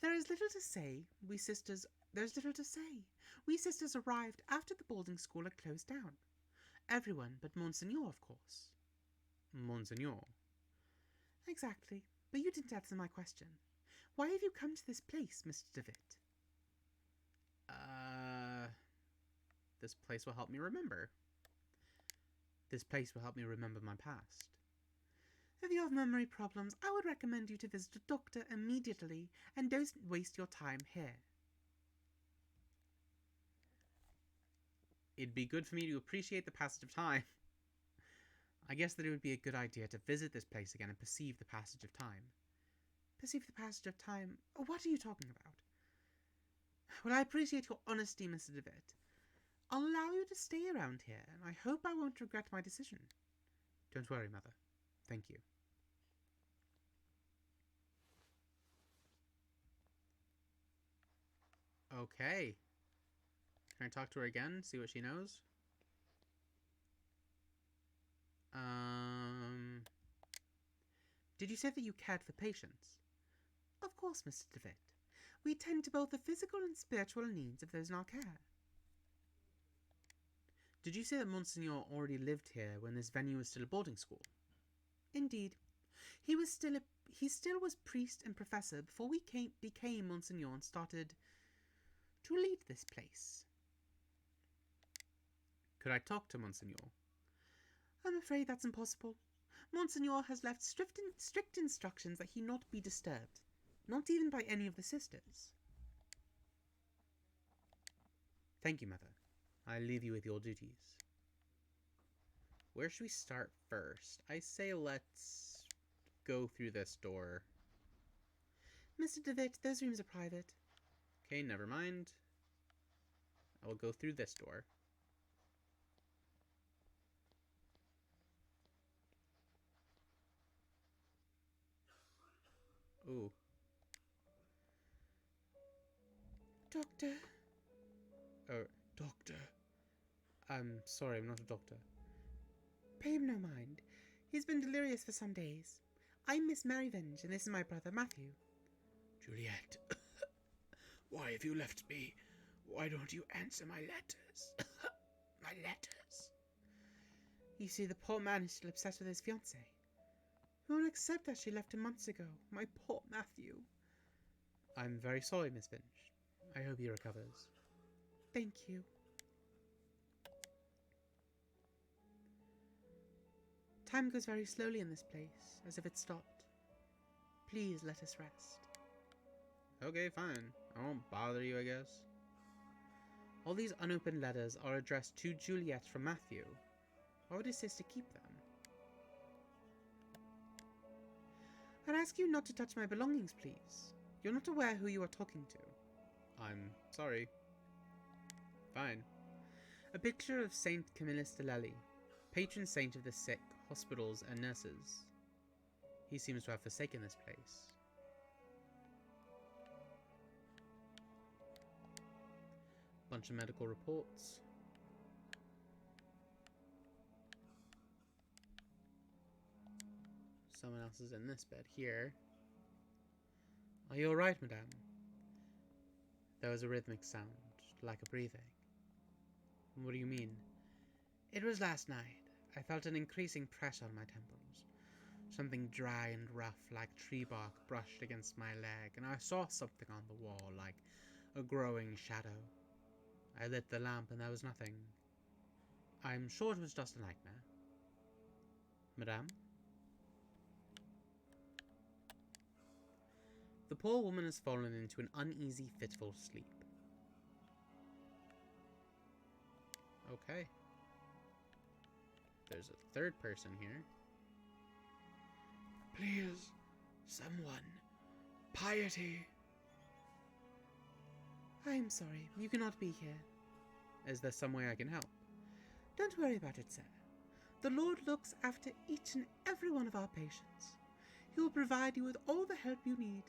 there is little to say. There's little to say. We sisters arrived after the boarding school had closed down. Everyone but Monseigneur, of course. Monseigneur? Exactly, but you didn't answer my question. Why have you come to this place, Mr. DeWitt? This place will help me remember. This place will help me remember my past. If you have memory problems, I would recommend you to visit a doctor immediately and don't waste your time here. It'd be good for me to appreciate the passage of time. I guess that it would be a good idea to visit this place again and perceive the passage of time. Perceive the passage of time? What are you talking about? Well, I appreciate your honesty, Mr. DeWitt. I'll allow you to stay around here, and I hope I won't regret my decision. Don't worry, Mother. Thank you. Okay. Can I talk to her again? See what she knows? Did you say that you cared for patients? Of course, Mr. DeWitt. We tend to both the physical and spiritual needs of those in our care. Did you say that Monseigneur already lived here when this venue was still a boarding school? Indeed. He still was priest and professor before we became Monseigneur and started to lead this place. Could I talk to Monseigneur? I'm afraid that's impossible. Monseigneur has left strict instructions that he not be disturbed, not even by any of the sisters. Thank you, Mother. I leave you with your duties. Where should we start first? I say let's go through this door. Mr. DeWitt, those rooms are private. Okay, never mind. I will go through this door. Ooh. Doctor. Oh, doctor. I'm sorry, I'm not a doctor. Pay him no mind. He's been delirious for some days. I'm Miss Maryvenge, and this is my brother Matthew. Juliet. Why have you left me? Why don't you answer my letters? My letters. You see, the poor man is still obsessed with his fiancée. He won't accept that she left him months ago. My poor Matthew. I'm very sorry, Miss Finch. I hope he recovers. Thank you. Time goes very slowly in this place, as if it stopped. Please let us rest. Okay, fine. I won't bother you, I guess. All these unopened letters are addressed to Juliet from Matthew. Why would he insist to keep them? I'd ask you not to touch my belongings, please. You're not aware who you are talking to. I'm sorry. Fine. A picture of Saint Camillus de Lely, patron saint of the sick, hospitals, and nurses. He seems to have forsaken this place. Bunch of medical reports. Someone else is in this bed here. Are you alright, madame? There was a rhythmic sound, like a breathing. What do you mean? It was last night. I felt an increasing pressure on my temples. Something dry and rough, like tree bark, brushed against my leg, and I saw something on the wall, like a growing shadow. I lit the lamp, and there was nothing. I'm sure it was just a nightmare. Madame? The poor woman has fallen into an uneasy, fitful sleep. Okay. There's a third person here. Please, someone. Piety. I'm sorry, you cannot be here. Is there some way I can help? Don't worry about it, sir. The Lord looks after each and every one of our patients. He will provide you with all the help you need.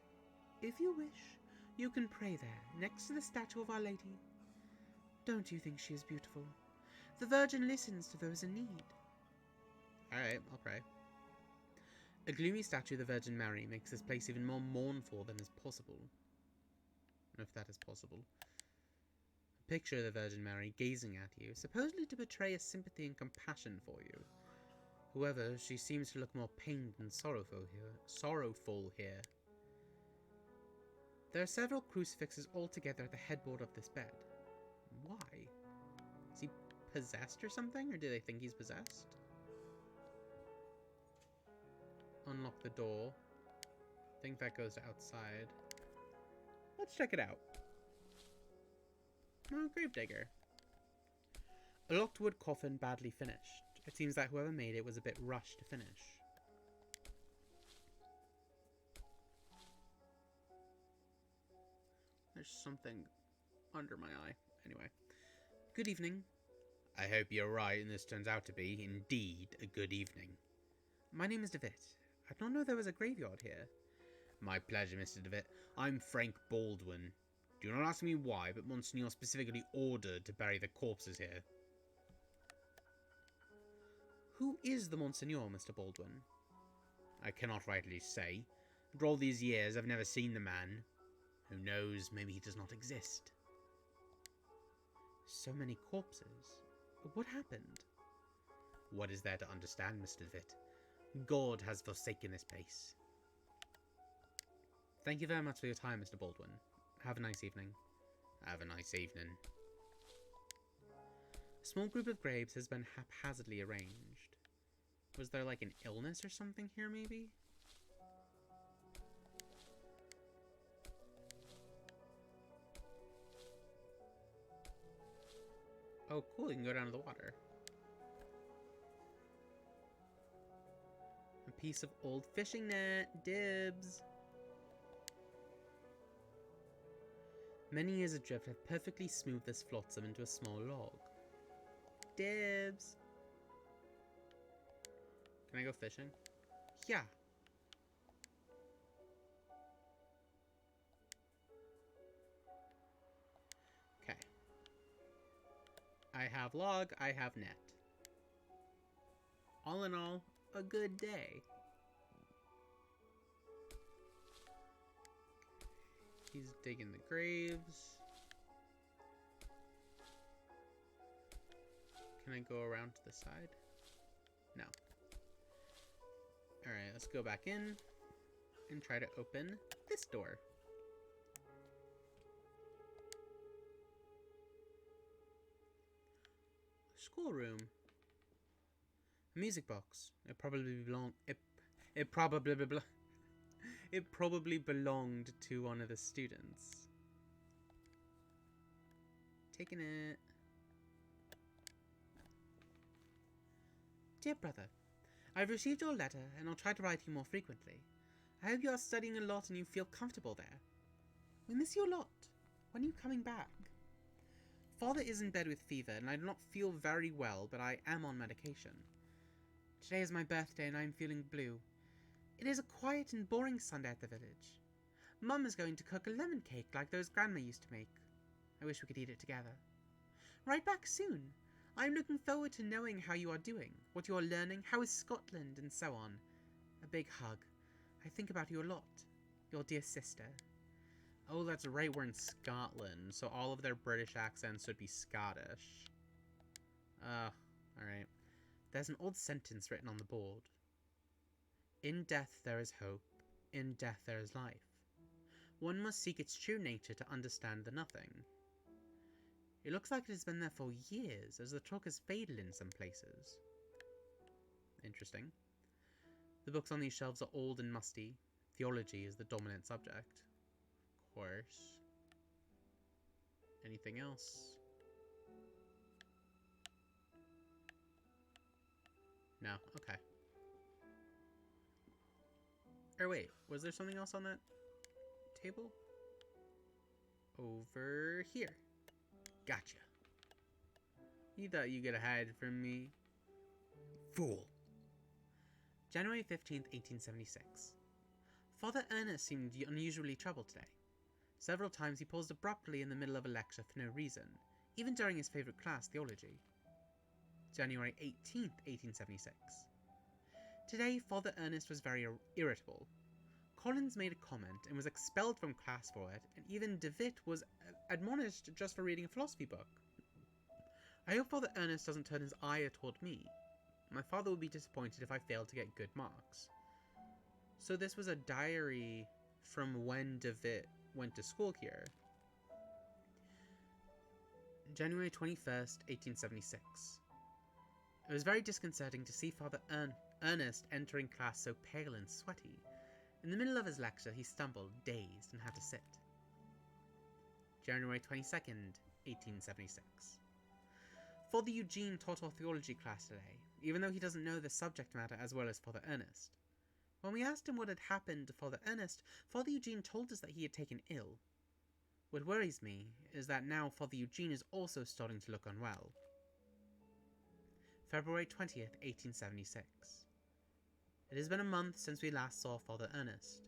If you wish, you can pray there, next to the statue of Our Lady. Don't you think she is beautiful? The Virgin listens to those in need. Alright, I'll pray. A gloomy statue of the Virgin Mary makes this place even more mournful than is possible. If that is possible. A picture of the Virgin Mary gazing at you, supposedly to betray a sympathy and compassion for you. However, she seems to look more pained and sorrowful here. There are several crucifixes all together at the headboard of this bed. Why? Is he possessed or something? Or do they think he's possessed? Unlock the door. I think that goes to outside. Let's check it out. Oh, gravedigger. A locked wood coffin badly finished. It seems that whoever made it was a bit rushed to finish. There's something under my eye. Anyway. Good evening. I hope you're right and this turns out to be, indeed, a good evening. My name is DeVitt. I did not know there was a graveyard here. My pleasure, Mr. DeVitt. I'm Frank Baldwin. Do not ask me why, but Monsignor specifically ordered to bury the corpses here. Who is the Monsignor, Mr. Baldwin? I cannot rightly say. After all these years, I've never seen the man. Who knows, maybe he does not exist. So many corpses. What happened? What is there to understand, Mr. DeVitt? God has forsaken this place. Thank you very much for your time, Mr. Baldwin. Have a nice evening. Have a nice evening. A small group of graves has been haphazardly arranged. Was there like an illness or something here, maybe? Oh, cool, you can go down to the water. A piece of old fishing net. Dibs. Many years adrift have perfectly smoothed this flotsam into a small log. Dibs. Can I go fishing? Yeah. Okay. I have log, I have net. All in all, a good day. He's digging the graves. Can I go around to the side? No. Alright, let's go back in and try to open this door. Schoolroom. A music box. It probably belonged to one of the students. Taking it. Dear brother, I've received your letter and I'll try to write you more frequently. I hope you are studying a lot and you feel comfortable there. We miss you a lot. When are you coming back? Father is in bed with fever and I do not feel very well, but I am on medication. Today is my birthday and I am feeling blue. It is a quiet and boring Sunday at the village. Mum is going to cook a lemon cake like those Grandma used to make. I wish we could eat it together. Write back soon. I am looking forward to knowing how you are doing, what you are learning, how is Scotland, and so on. A big hug. I think about you a lot. Your dear sister. Oh, that's right, we're in Scotland, so all of their British accents would be Scottish. Alright. There's an old sentence written on the board. In death there is hope, in death there is life. One must seek its true nature to understand the nothing. It looks like it has been there for years, as the chalk has faded in some places. Interesting. The books on these shelves are old and musty. Theology is the dominant subject. Of course. Anything else? No? Okay. Or wait, was there something else on that table? Over here. Gotcha. You thought you could hide from me? Fool. January 15th, 1876. Father Ernest seemed unusually troubled today. Several times he paused abruptly in the middle of a lecture for no reason, even during his favourite class, theology. January 18th, 1876. Today, Father Ernest was very irritable. Collins made a comment and was expelled from class for it, and even DeWitt was admonished just for reading a philosophy book. I hope Father Ernest doesn't turn his ire toward me. My father would be disappointed if I failed to get good marks. So this was a diary from when DeWitt went to school here. January 21st, 1876. It was very disconcerting to see Father Ernest entering class so pale and sweaty. In the middle of his lecture, he stumbled, dazed, and had to sit. January 22nd, 1876. Father Eugene taught our theology class today, even though he doesn't know the subject matter as well as Father Ernest. When we asked him what had happened to Father Ernest, Father Eugene told us that he had taken ill. What worries me is that now Father Eugene is also starting to look unwell. February 20th, 1876. It has been a month since we last saw Father Ernest.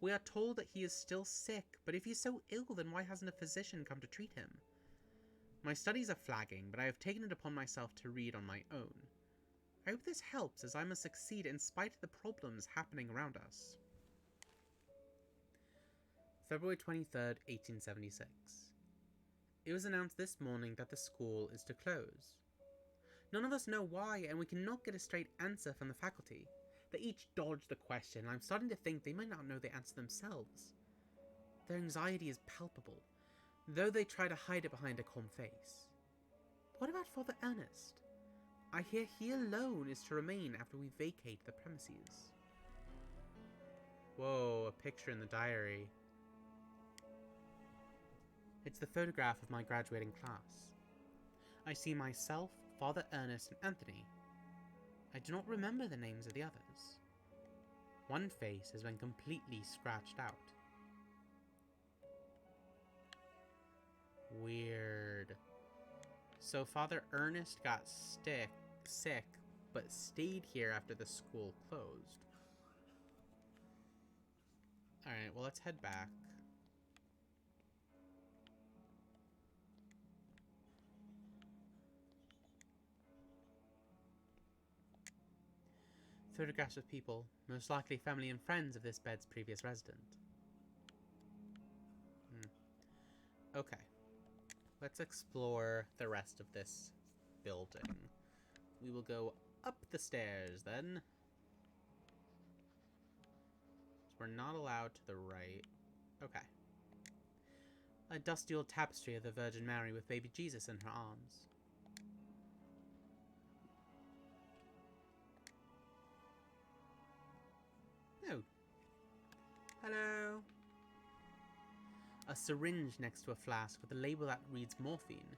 We are told that he is still sick, but if he is so ill, then why hasn't a physician come to treat him? My studies are flagging, but I have taken it upon myself to read on my own. I hope this helps, as I must succeed in spite of the problems happening around us. February 23rd, 1876. It was announced this morning that the school is to close. None of us know why, and we cannot get a straight answer from the faculty. They each dodge the question, and I'm starting to think they might not know the answer themselves. Their anxiety is palpable, though they try to hide it behind a calm face. What about Father Ernest? I hear he alone is to remain after we vacate the premises. Whoa, a picture in the diary. It's the photograph of my graduating class. I see myself, Father Ernest, and Anthony. I do not remember the names of the others. One face has been completely scratched out. Weird. So Father Ernest got sick, but stayed here after the school closed. Alright, well, let's head back. Photographs of people, most likely family and friends of this bed's previous resident. Okay. Let's explore the rest of this building. We will go up the stairs, then. So we're not allowed to the right. Okay. A dusty old tapestry of the Virgin Mary with baby Jesus in her arms. Oh. Hello. A syringe next to a flask with a label that reads morphine.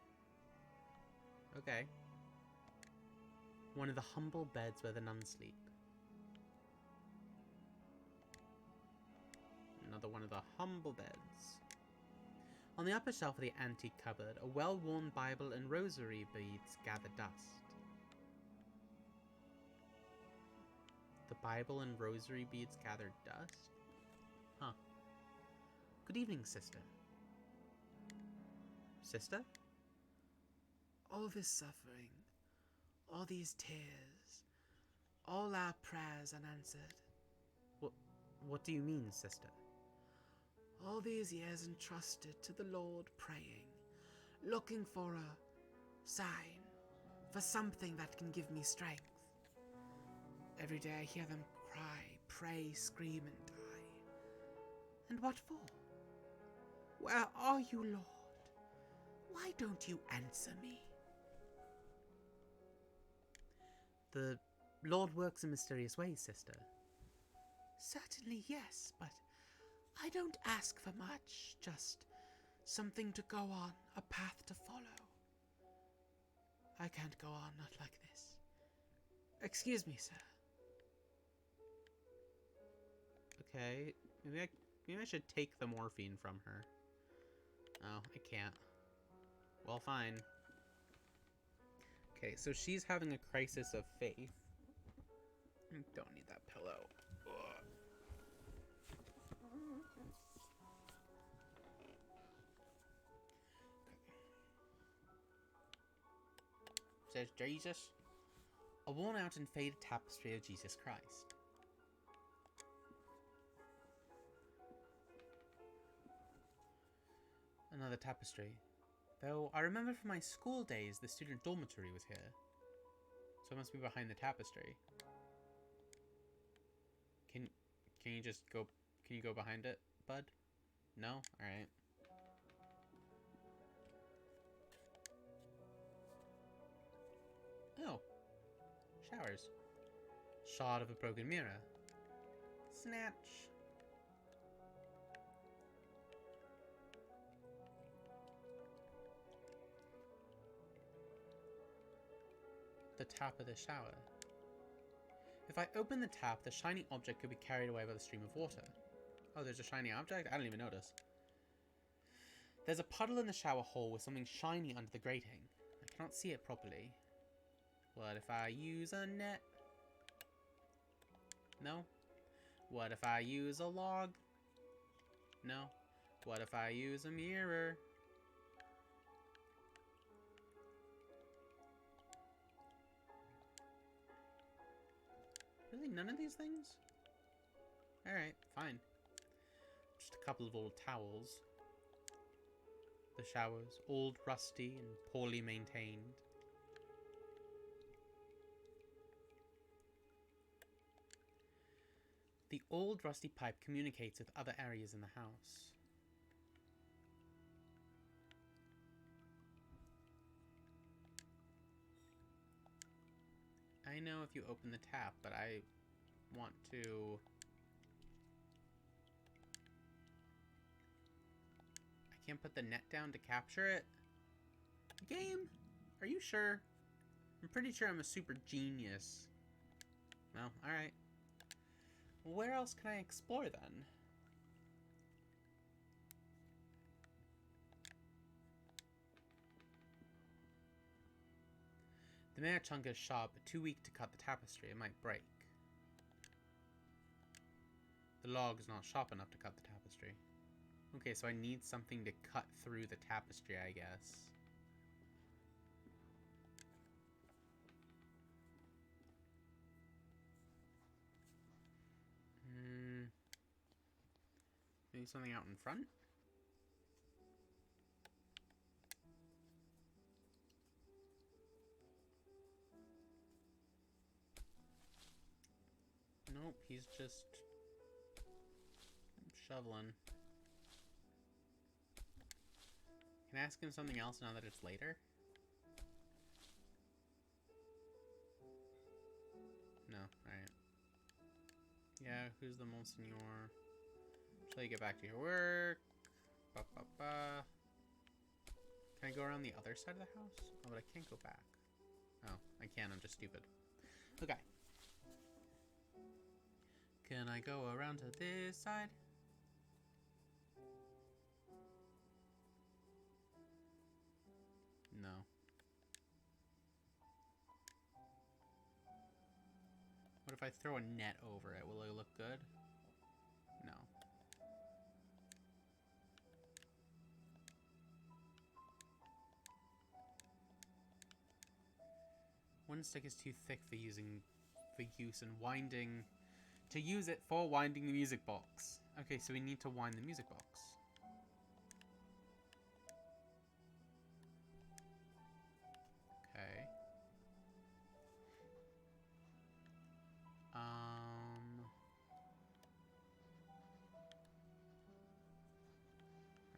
Okay. One of the humble beds where the nuns sleep. Another one of the humble beds. On the upper shelf of the antique cupboard, a well-worn Bible and rosary beads gather dust. The Bible and rosary beads gather dust? Huh. Good evening, sister. Sister? All this suffering, all these tears, all our prayers unanswered. What do you mean, sister? All these years entrusted to the Lord praying, looking for a sign, for something that can give me strength. Every day I hear them cry, pray, scream, and die. And what for? Where are you, Lord? Why don't you answer me? The Lord works in mysterious ways, sister. Certainly, yes, but I don't ask for much, just something to go on, a path to follow. I can't go on, not like this. Excuse me, sir. Okay, maybe I should take the morphine from her. Oh, I can't. Well, fine. Okay, so she's having a crisis of faith. Don't need that pillow. Ugh. Says Jesus. A worn out and faded tapestry of Jesus Christ. Another tapestry. Though I remember from my school days the student dormitory was here. So it must be behind the tapestry. Can you just go, can you go behind it, bud? No? Alright. Oh. Showers. Shard of a broken mirror. Snatch. The tap of the shower. If I open the tap, the shiny object could be carried away by the stream of water. Oh, there's a shiny object? I didn't even notice. There's a puddle in the shower hole with something shiny under the grating. I cannot see it properly. What if I use a net? No? What if I use a log? No? What if I use a mirror? Really? None of these things? Alright, fine. Just a couple of old towels. The showers, old, rusty, and poorly maintained. The old rusty pipe communicates with other areas in the house. I know if you open the tap, but I want to... I can't put the net down to capture it? Game? Are you sure? I'm pretty sure I'm a super genius. Well, alright. Where else can I explore then? The mare chunk is sharp, but too weak to cut the tapestry. It might break. The log is not sharp enough to cut the tapestry. Okay, so I need something to cut through the tapestry, I guess. Maybe something out in front? Nope, he's just shoveling. Can I ask him something else now that it's later? No, alright. Yeah, who's the Monsignor? Shall you get back to your work? Ba, ba, ba. Can I go around the other side of the house? Oh, but I can't go back. Oh, I can, I'm just stupid. Okay. Can I go around to this side? No. What if I throw a net over it? Will it look good? No. One stick is too thick for use in winding. To use it for winding the music box. Okay, so we need to wind the music box. Okay.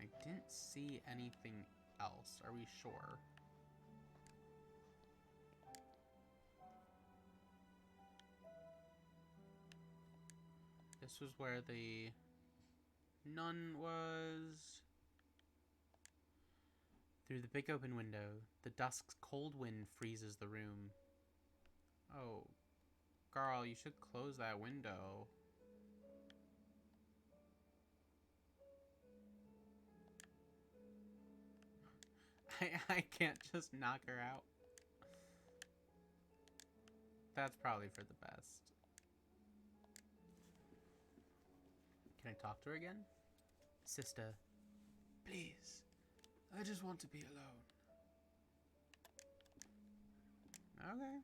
I didn't see anything else. Are we sure? This was where the nun was. Through the big open window, the dusk's cold wind freezes the room. Oh, girl, you should close that window. I can't just knock her out. That's probably for the best. Can I talk to her again? Sister, Please, I just want to be alone. okay.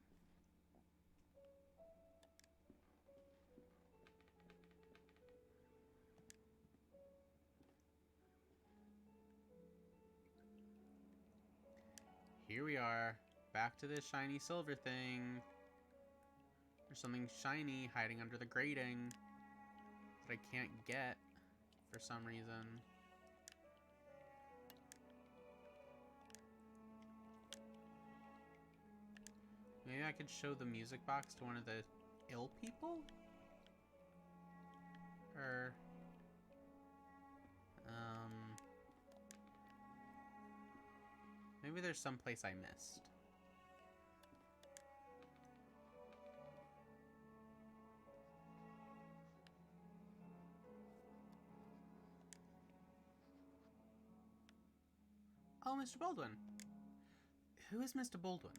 Here we are, back to this shiny silver thing. There's something shiny hiding under the grating that I can't get for some reason. Maybe I could show the music box to one of the ill people? Or... maybe there's some place I missed. Oh, Mr. Baldwin. Who is Mr. Baldwin?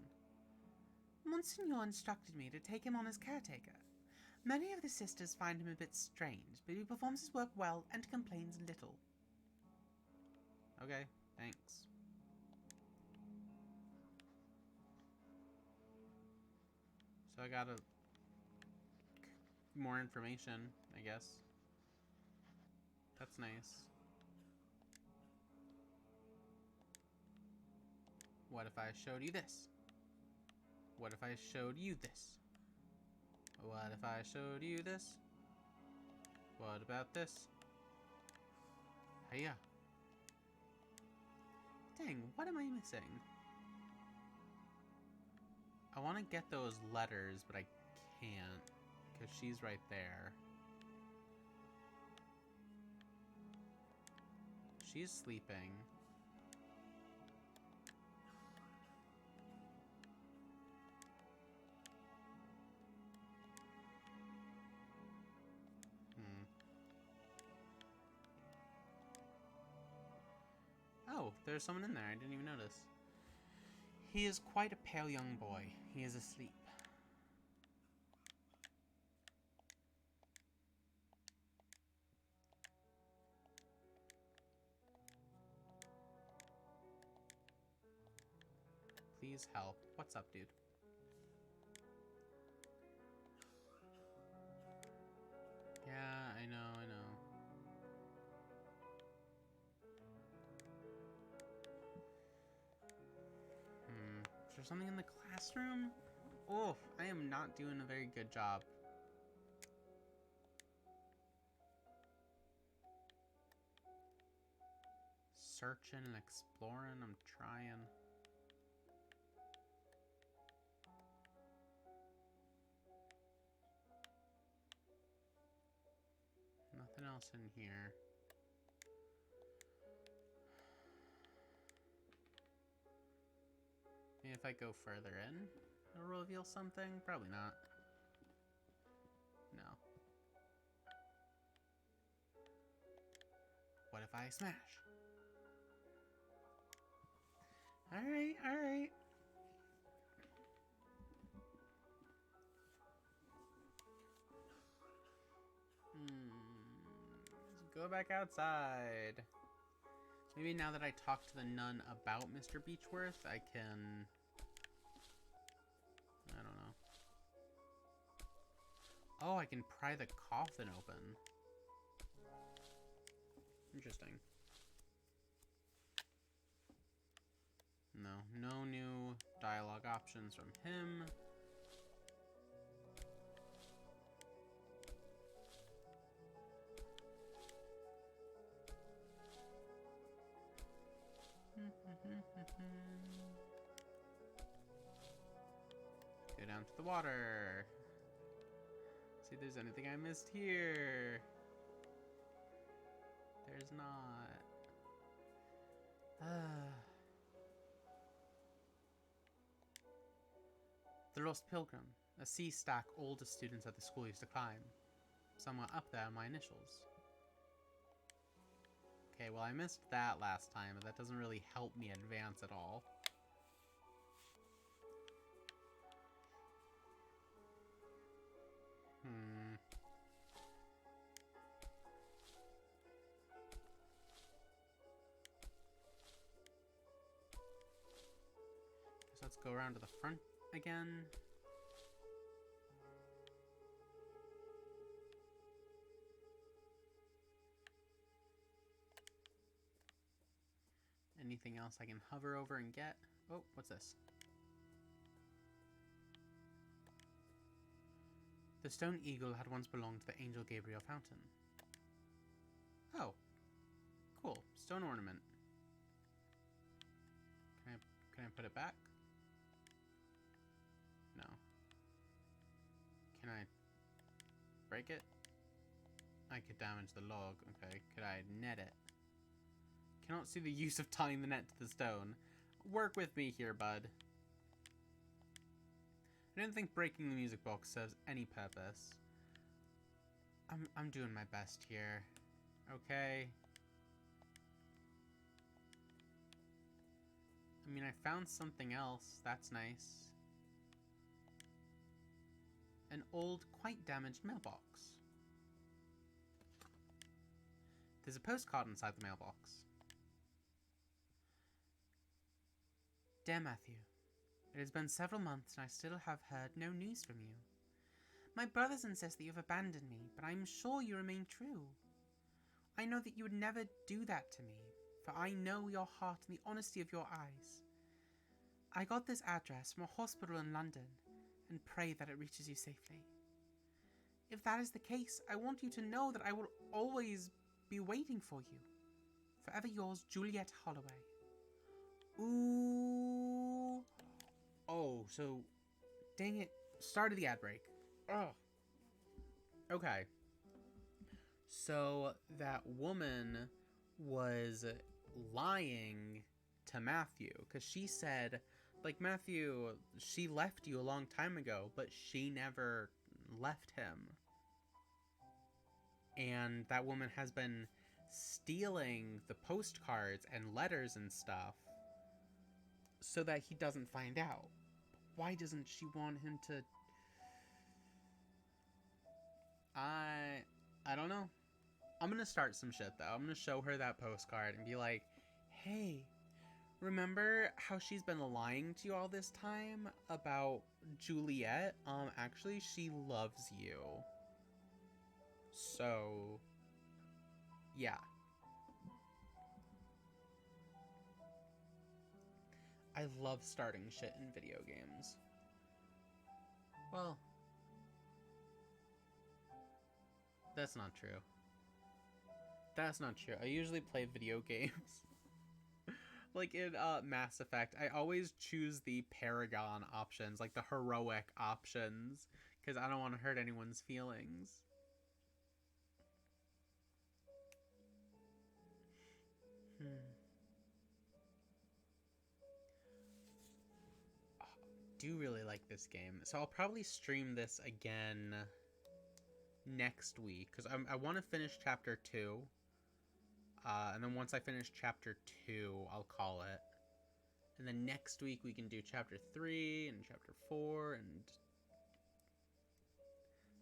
Monsignor instructed me to take him on as caretaker. Many of the sisters find him a bit strange, but he performs his work well and complains little. Okay, thanks. So I got more information, I guess. That's nice. What if I showed you this? What if I showed you this? What if I showed you this? What about this? Hiya. Dang, what am I missing? I want to get those letters, but I can't, because she's right there. She's sleeping. Oh, there's someone in there. I didn't even notice. He is quite a pale young boy. He is asleep. Please help. What's up, dude? Yeah, I know, I know. Is there something in the classroom? Oh, I am not doing a very good job. searching and exploring. I'm trying. Nothing else in here. Maybe if I go further in, it'll reveal something? Probably not. No. What if I smash? Alright, alright. Let's go back outside. Maybe now that I talked to the nun about Mr. Beechworth, I can... I don't know. Oh, I can pry the coffin open. Interesting. No new dialogue options from him. Go down to the water. See if there's anything I missed here. There's not. The Lost Pilgrim, a sea stack all the students at the school used to climb. Somewhere up there are my initials. Okay, well I missed that last time, but that doesn't really help me advance at all. Guess let's go around to the front again. Anything else I can hover over and get? Oh, what's this? The stone eagle had once belonged to the Angel Gabriel Fountain. Oh. Cool. Stone ornament. Can I put it back? No. Can I break it? I could damage the log. Okay. Could I net it? Cannot see the use of tying the net to the stone. Work with me here, bud. I don't think breaking the music box serves any purpose. I'm doing my best here. Okay. I mean, I found something else. That's nice. An old, quite damaged mailbox. There's a postcard inside the mailbox. Dear Matthew, it has been several months and I still have heard no news from you. My brothers insist that you have abandoned me, but I am sure you remain true. I know that you would never do that to me, for I know your heart and the honesty of your eyes. I got this address from a hospital in London and pray that it reaches you safely. If that is the case, I want you to know that I will always be waiting for you. Forever yours, Juliet Holloway. Ooh. Oh, so... Dang it. Started the ad break. Ugh. Okay. So, that woman was lying to Matthew. Because she said, like, Matthew, she left you a long time ago, but she never left him. And that woman has been stealing the postcards and letters and stuff so that he doesn't find out. Why doesn't she want him to... I don't know. I'm gonna start some shit, though. I'm gonna show her that postcard and be like, hey, remember how she's been lying to you all this time about Juliet? Actually, she loves you. So, yeah. I love starting shit in video games. Well, that's not true. That's not true. I usually play video games Like in Mass Effect, I always choose the Paragon options, like the heroic options, because I don't want to hurt anyone's feelings. Do really like this game, so I'll probably stream this again next week because I want to finish chapter 2, and then once I finish chapter 2, I'll call it. And then next week we can do chapter 3 and chapter 4 and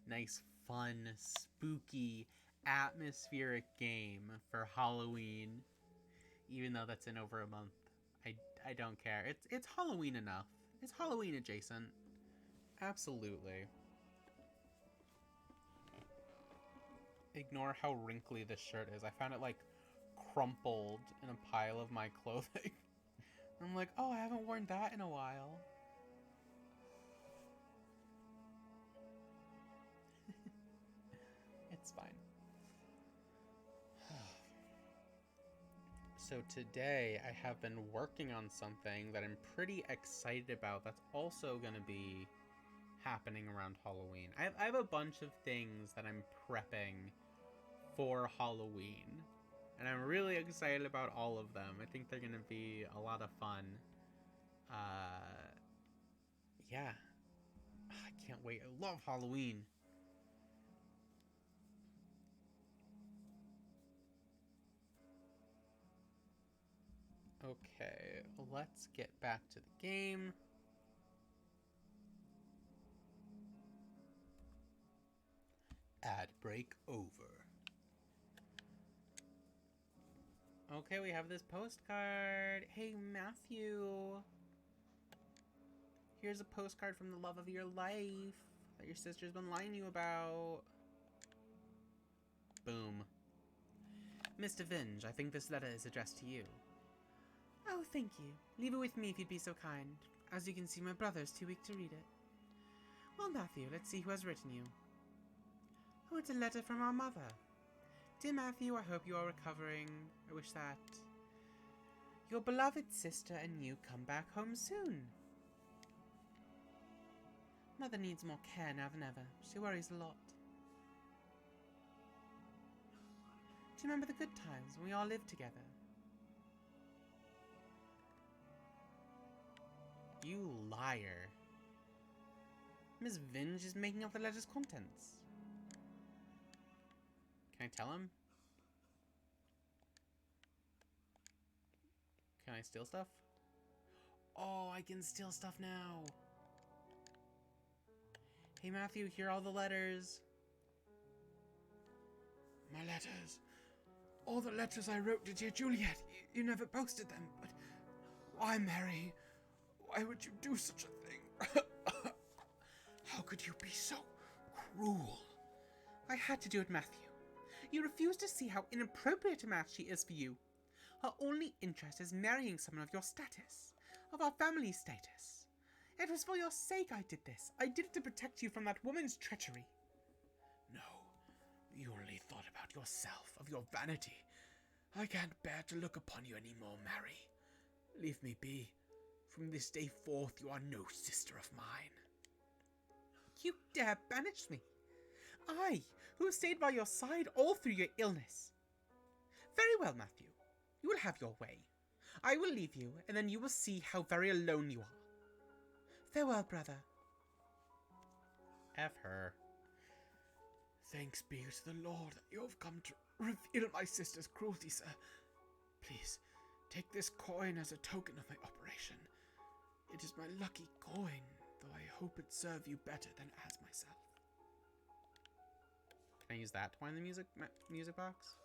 nice, fun, spooky, atmospheric game for Halloween. Even though that's in over a month, I don't care. It's Halloween enough. It's Halloween adjacent. Absolutely. Ignore how wrinkly this shirt is. I found it like crumpled in a pile of my clothing. I'm like, oh, I haven't worn that in a while. It's fine. So today I have been working on something that I'm pretty excited about that's also going to be happening around Halloween. I have a bunch of things that I'm prepping for Halloween, and I'm really excited about all of them. I think they're going to be a lot of fun. Yeah. I can't wait. I love Halloween. Okay, let's get back to the game. Ad break over. Okay, we have this postcard. Hey, Matthew. Here's a postcard from the love of your life that your sister's been lying to you about. Boom. Mr. Vinge, I think this letter is addressed to you. Oh, thank you. Leave it with me if you'd be so kind. As you can see, my brother's too weak to read it. Well, Matthew, let's see who has written you. Oh, it's a letter from our mother. Dear Matthew, I hope you are recovering. I wish that your beloved sister and you come back home soon. Mother needs more care now than ever. She worries a lot. Do you remember the good times when we all lived together? You liar. Miss Vinge is making up the letter's contents. Can I tell him? Can I steal stuff? Oh, I can steal stuff now. Hey, Matthew, here are all the letters. My letters. All the letters I wrote to dear Juliet. You never posted them, but why, Mary? Why would you do such a thing? How could you be so cruel? I had to do it, Matthew. You refuse to see how inappropriate a match she is for you. Her only interest is marrying someone of your status, of our family status. It was for your sake I did this. I did it to protect you from that woman's treachery. No, you only thought about yourself, of your vanity. I can't bear to look upon you any more, Mary. Leave me be. From this day forth, you are no sister of mine. You dare banish me? I, who have stayed by your side all through your illness. Very well, Matthew. You will have your way. I will leave you, and then you will see how very alone you are. Farewell, brother. F her. Thanks be to the Lord that you have come to reveal my sister's cruelty, sir. Please, take this coin as a token of my operation. It is my lucky coin, though I hope it serve you better than as myself. Can I use that to find the music box?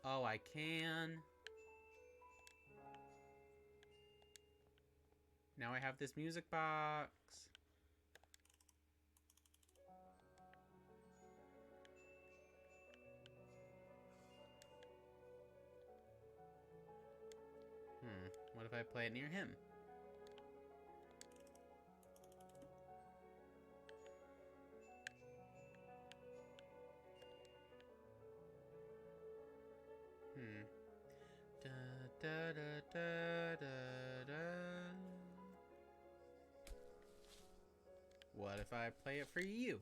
Oh, I can. Now I have this music box. What if I play it near him? Da, da, da, da, What if I play it for you?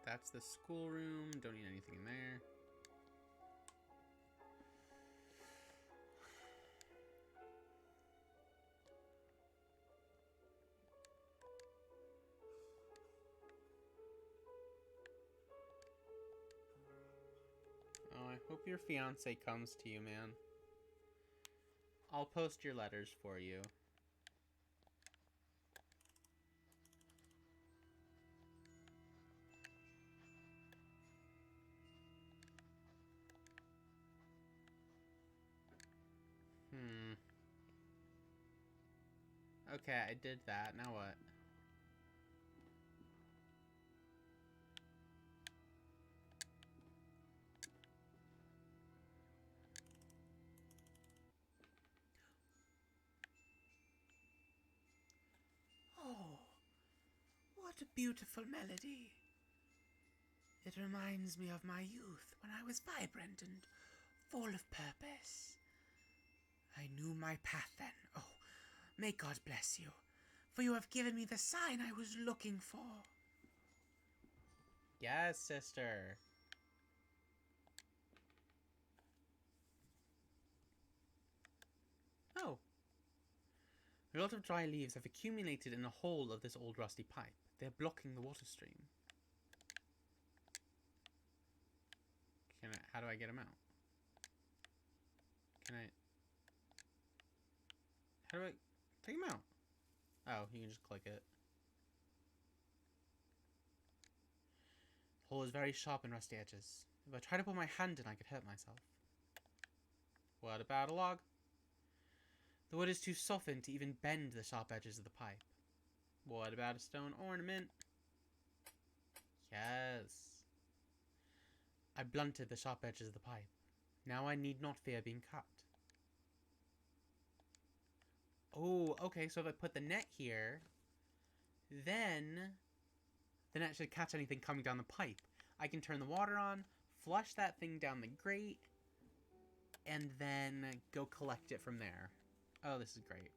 That's the schoolroom. Don't need anything in there. Oh, I hope your fiance comes to you, man. I'll post your letters for you. Okay, I did that. Now what? Oh, what a beautiful melody. It reminds me of my youth when I was vibrant and full of purpose. I knew my path then. Oh, may God bless you, for you have given me the sign I was looking for. Yes, sister. Oh. A lot of dry leaves have accumulated in the hole of this old rusty pipe. They're blocking the water stream. How do I get them out? How do I take them out? Oh, you can just click it. The hole is very sharp and rusty edges. If I try to put my hand in, I could hurt myself. What about a log? The wood is too softened to even bend the sharp edges of the pipe. What about a stone ornament? Yes. I blunted the sharp edges of the pipe. Now I need not fear being cut. Oh, okay, so if I put the net here, then the net should catch anything coming down the pipe. I can turn the water on, flush that thing down the grate, and then go collect it from there. Oh, this is great.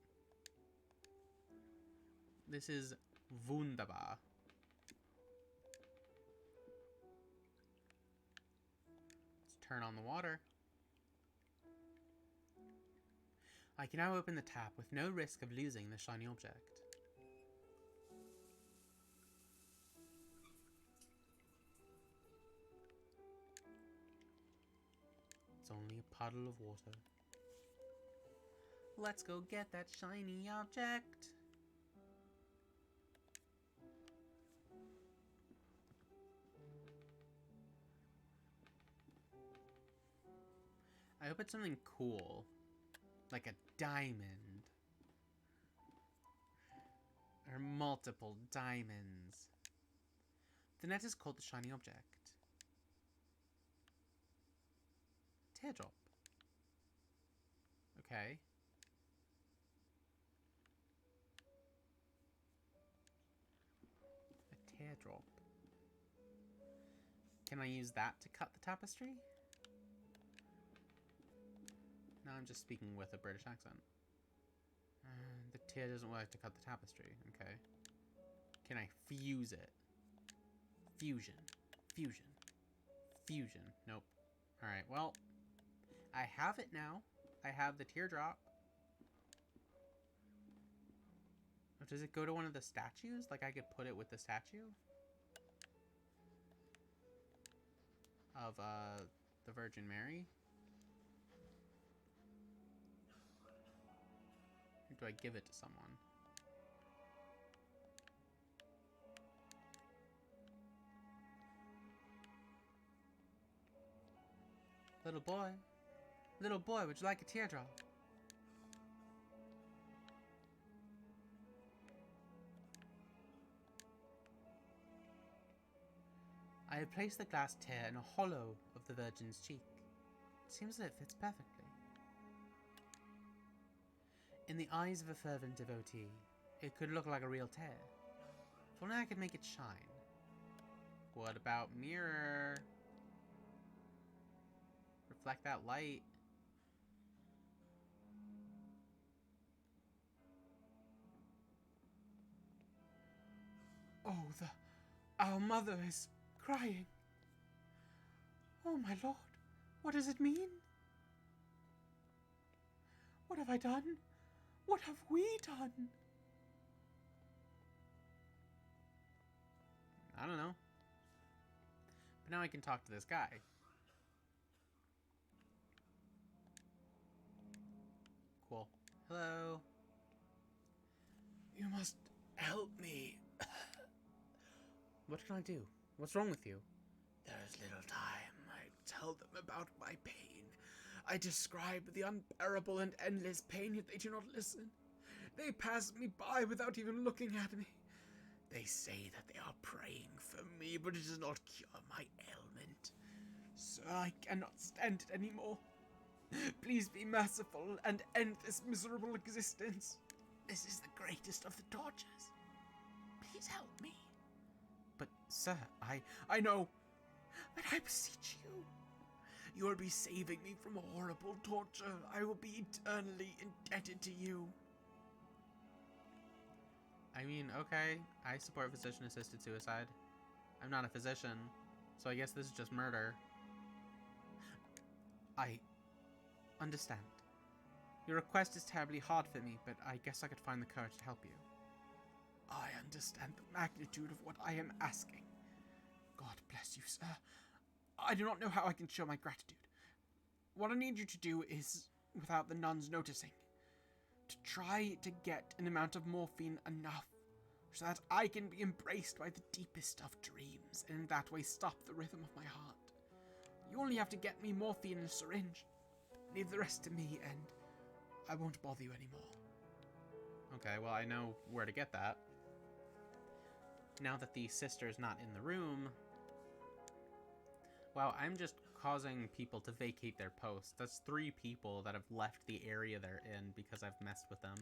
This is wunderbar. Let's turn on the water. I can now open the tap with no risk of losing the shiny object. It's only a puddle of water. Let's go get that shiny object. I hope it's something cool. Like a diamond. Or multiple diamonds. The net is called the shiny object. Teardrop. Okay. A teardrop. Can I use that to cut the tapestry? No, I'm just speaking with a British accent. The tear doesn't work to cut the tapestry. Okay. Can I fuse it? Fusion. Fusion. Fusion. Nope. Alright, well. I have it now. I have the teardrop. Does it go to one of the statues? Like I could put it with the statue? Of, the Virgin Mary? Or do I give it to someone? Little boy, would you like a teardrop? I have placed the glass tear in a hollow of the Virgin's cheek. It seems that it fits perfectly. In the eyes of a fervent devotee, it could look like a real tear. If only I could make it shine. What about mirror? Reflect that light. Oh, our mother is crying. Oh, my lord, what does it mean? What have I done? What have we done? I don't know. But now I can talk to this guy. Cool. Hello. You must help me. What can I do? What's wrong with you? There is little time. I tell them about my pain. I describe the unbearable and endless pain, yet they do not listen. They pass me by without even looking at me. They say that they are praying for me, but it does not cure my ailment. Sir, I cannot stand it anymore. Please be merciful and end this miserable existence. This is the greatest of the tortures. Please help me. But, sir, I know, but I beseech you. You will be saving me from horrible torture. I will be eternally indebted to you. I mean, okay, I support physician-assisted suicide. I'm not a physician, so I guess this is just murder. I understand. Your request is terribly hard for me, but I guess I could find the courage to help you. I understand the magnitude of what I am asking. God bless you, sir. I do not know how I can show my gratitude. What I need you to do is, without the nuns noticing, to try to get an amount of morphine enough so that I can be embraced by the deepest of dreams and in that way stop the rhythm of my heart. You only have to get me morphine in a syringe. Leave the rest to me and I won't bother you anymore. Okay, well, I know where to get that. Now that the sister's not in the room... Wow, I'm just causing people to vacate their posts. That's 3 people that have left the area they're in because I've messed with them.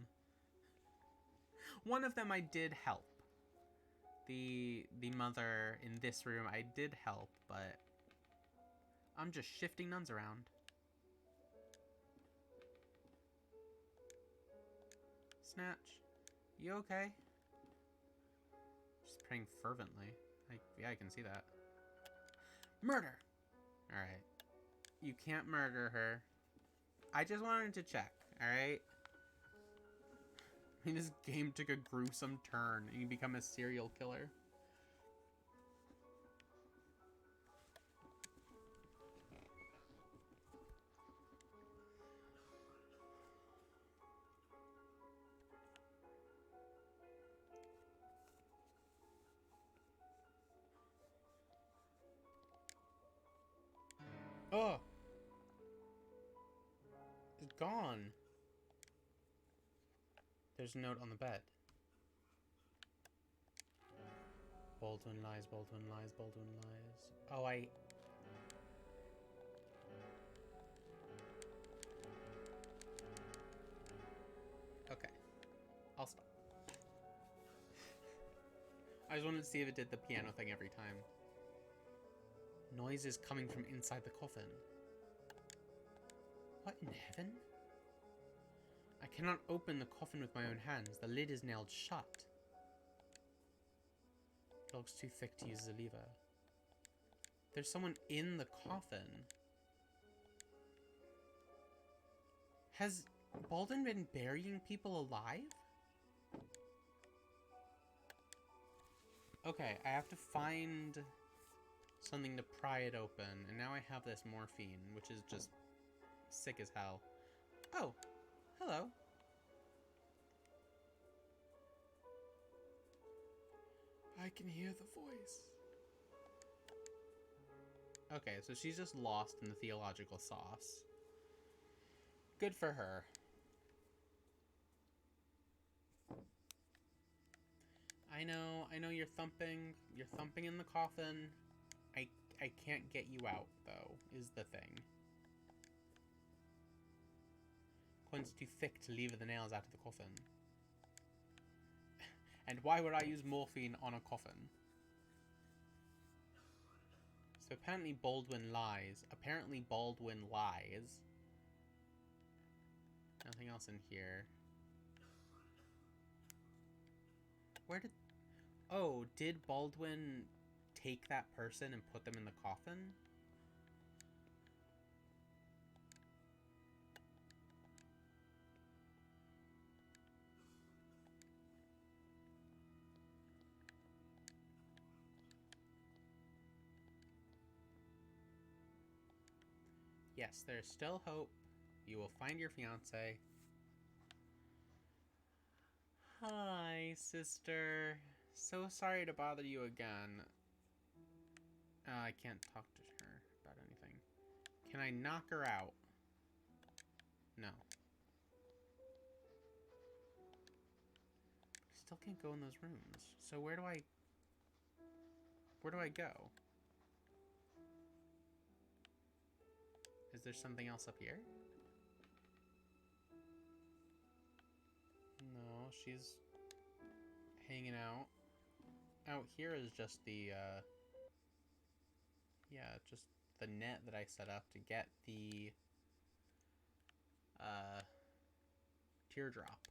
One of them I did help. The mother in this room I did help, but I'm just shifting nuns around. Snatch, you okay? She's praying fervently. Yeah, I can see that. Murder! Alright. You can't murder her. I just wanted to check, alright? I mean, this game took a gruesome turn and you become a serial killer. Oh! It's gone. There's a note on the bed. Baldwin lies, Baldwin lies, Baldwin lies. Oh, okay. I'll stop. I just wanted to see if it did the piano thing every time. Noise is coming from inside the coffin. What in heaven? I cannot open the coffin with my own hands. The lid is nailed shut. It looks too thick to use as a lever. There's someone in the coffin. Has Baldwin been burying people alive? Okay, I have to find something to pry it open, and now I have this morphine, which is just sick as hell. Oh, hello. I can hear the voice. Okay, so she's just lost in the theological sauce. Good for her. I know you're thumping in the coffin. I can't get you out, though, is the thing. Coin's too thick to lever the nails out of the coffin. And why would I use morphine on a coffin? So apparently Baldwin lies. Apparently Baldwin lies. Nothing else in here. Where did... Oh, did Baldwin take that person and put them in the coffin? Yes, there's still hope. You will find your fiancé. Hi, sister. So sorry to bother you again. I can't talk to her about anything. Can I knock her out? No. Still can't go in those rooms. So where do I go? Is there something else up here? No, she's hanging out. Out here is just the, yeah, just the net that I set up to get the, teardrop.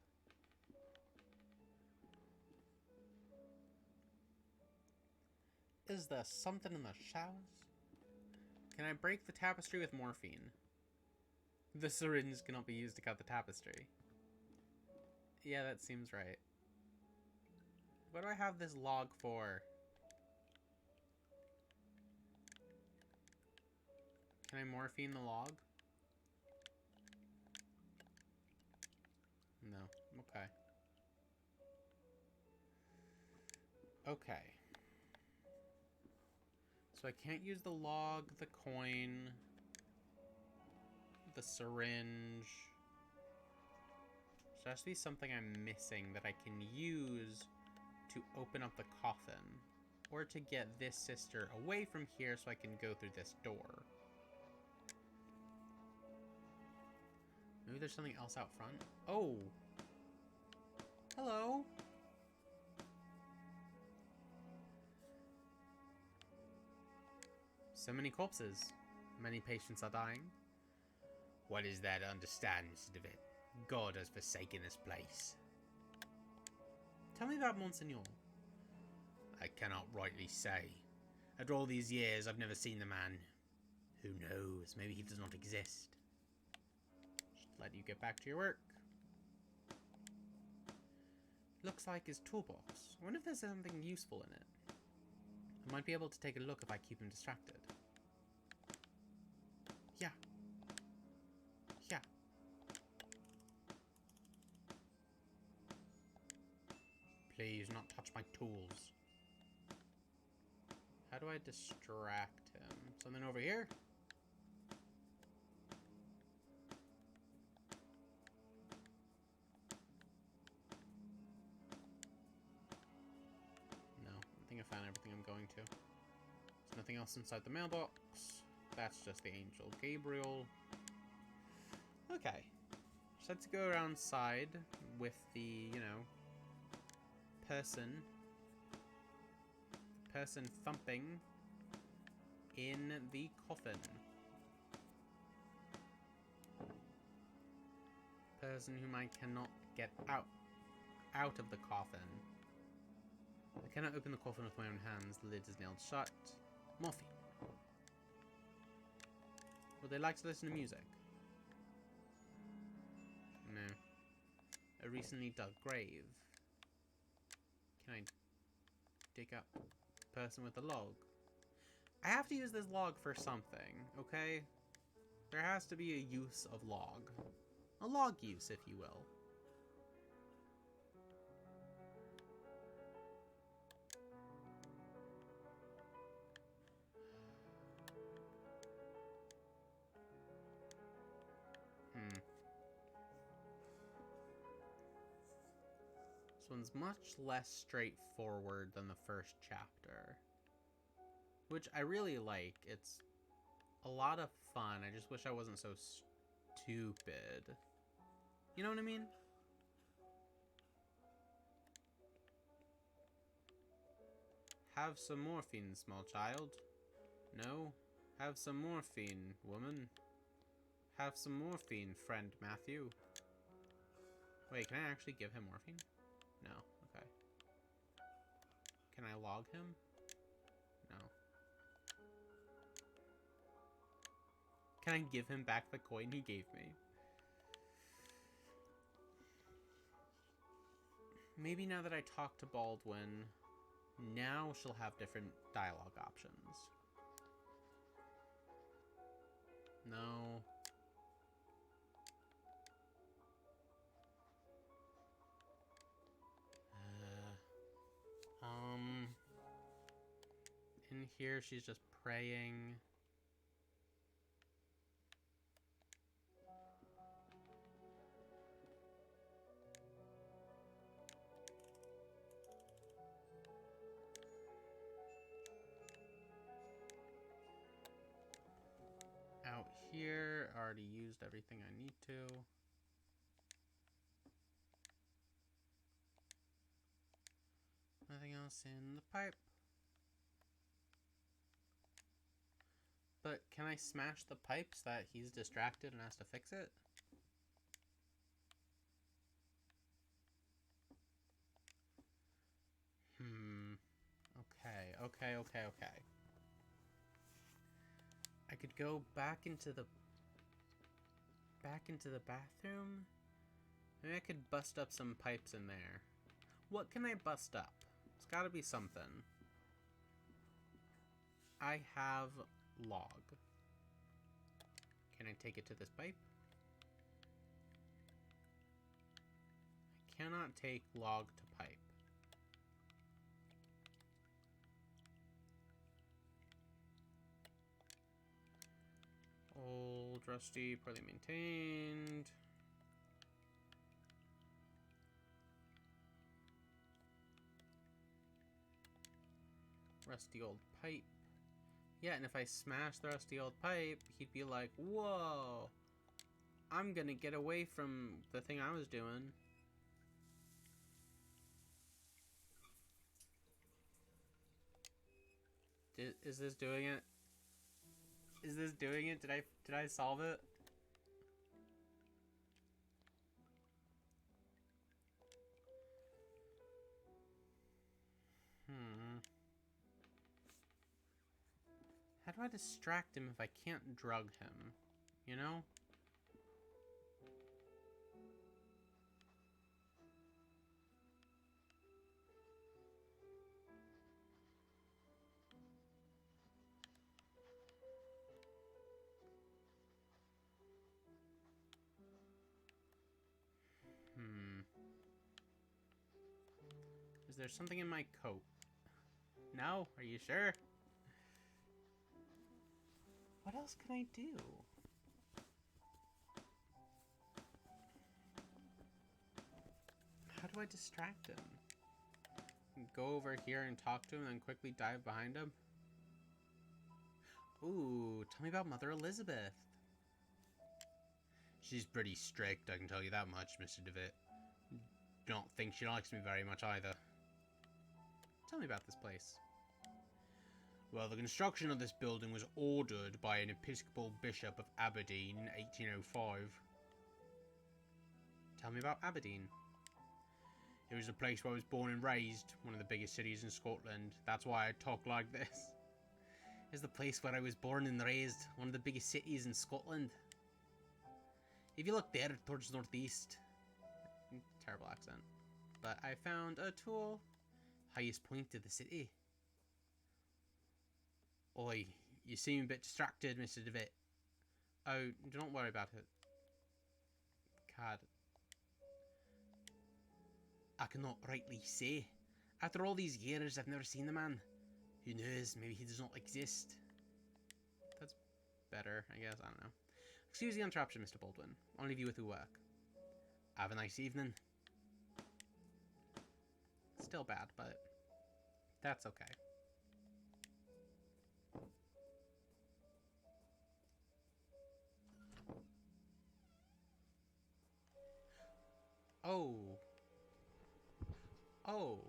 Is there something in the showers? Can I break the tapestry with morphine? The syringe cannot be used to cut the tapestry. Yeah, that seems right. What do I have this log for? Can I morphine the log? No. Okay. Okay. So I can't use the log, the coin, the syringe. So there has to be something I'm missing that I can use to open up the coffin. Or to get this sister away from here so I can go through this door. Maybe there's something else out front. Oh! Hello! So many corpses. Many patients are dying. What is there to understand, Mr. DeVitt? God has forsaken this place. Tell me about Monsignor. I cannot rightly say. After all these years, I've never seen the man. Who knows? Maybe he does not exist. Should let you get back to your work. Looks like his toolbox. I wonder if there's something useful in it. I might be able to take a look if I keep him distracted. Yeah. Yeah. Please, not touch my tools. How do I distract him? Something over here? No, I think I found everything I'm going to. There's nothing else inside the mailbox. That's just the angel Gabriel. Okay. Just had to go around side with the, you know, person thumping in the coffin. Person whom I cannot get out of the coffin. I cannot open the coffin with my own hands. The lid is nailed shut. Morphine. Would they like to listen to music? No. A recently dug grave. Can I dig up the person with the log? I have to use this log for something, okay? There has to be a use of log. A log use, if you will. This one's much less straightforward than the first chapter. Which I really like. It's a lot of fun. I just wish I wasn't so stupid. You know what I mean? Have some morphine, small child. No? Have some morphine, woman. Have some morphine, friend Matthew. Wait, can I actually give him morphine? No. Okay. Can I log him? No. Can I give him back the coin he gave me? Maybe now that I talked to Baldwin, now she'll have different dialogue options. No. In here she's just praying. Out here, already used everything I need to. Nothing else in the pipe. But can I smash the pipe so that he's distracted and has to fix it? Okay. I could go back into the bathroom. Maybe I could bust up some pipes in there. What can I bust up? It's gotta be something. I have log. Can I take it to this pipe? I cannot take log to pipe. Old, rusty, poorly maintained. Rusty old pipe. Yeah, and if I smash the rusty old pipe, he'd be like, whoa, I'm gonna get away from the thing I was doing. Is this doing it? Is this doing it? Did I solve it? How do I distract him if I can't drug him? You know? Is there something in my coat? No? Are you sure? What else can I do? How do I distract him? Go over here and talk to him and then quickly dive behind him? Ooh, tell me about Mother Elizabeth. She's pretty strict, I can tell you that much, Mr. DeVitt. Don't think she likes me very much either. Tell me about this place. Well, the construction of this building was ordered by an Episcopal Bishop of Aberdeen in 1805. Tell me about Aberdeen. It was the place where I was born and raised, one of the biggest cities in Scotland. That's why I talk like this. It's the place where I was born and raised, one of the biggest cities in Scotland. If you look there towards northeast, terrible accent, but I found a tool, highest point of the city. Oi, you seem a bit distracted, Mr. DeVitt. Oh, don't worry about it. Cad. I cannot rightly say. After all these years, I've never seen the man. Who knows, maybe he does not exist. That's better, I guess, I don't know. Excuse the interruption, Mr. Baldwin. I'll leave you with your work. Have a nice evening. Still bad, but that's okay. Oh. Oh.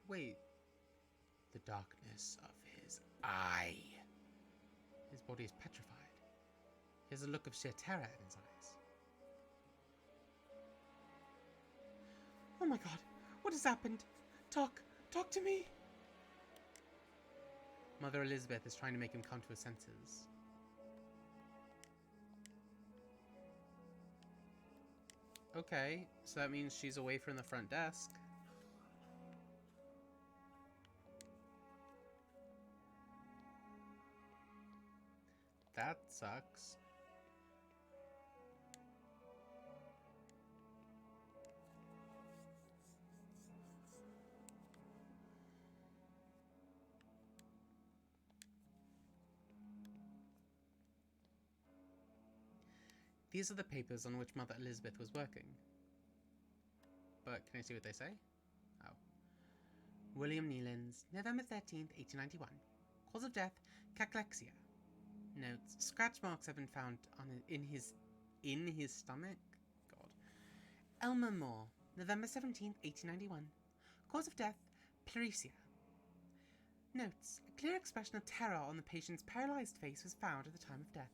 Wait. The darkness of his eye. His body is petrified. He has a look of sheer terror in his eyes. Oh my god, what has happened? Talk to me! Mother Elizabeth is trying to make him come to his senses. Okay, so that means she's away from the front desk. That sucks. These are the papers on which Mother Elizabeth was working. But can I see what they say? Oh. William Newlands, November 13th, 1891. Cause of death, cachexia. Notes, scratch marks have been found on in his stomach. God. Elmer Moore, November 17th, 1891. Cause of death, pleuresia. Notes, a clear expression of terror on the patient's paralysed face was found at the time of death.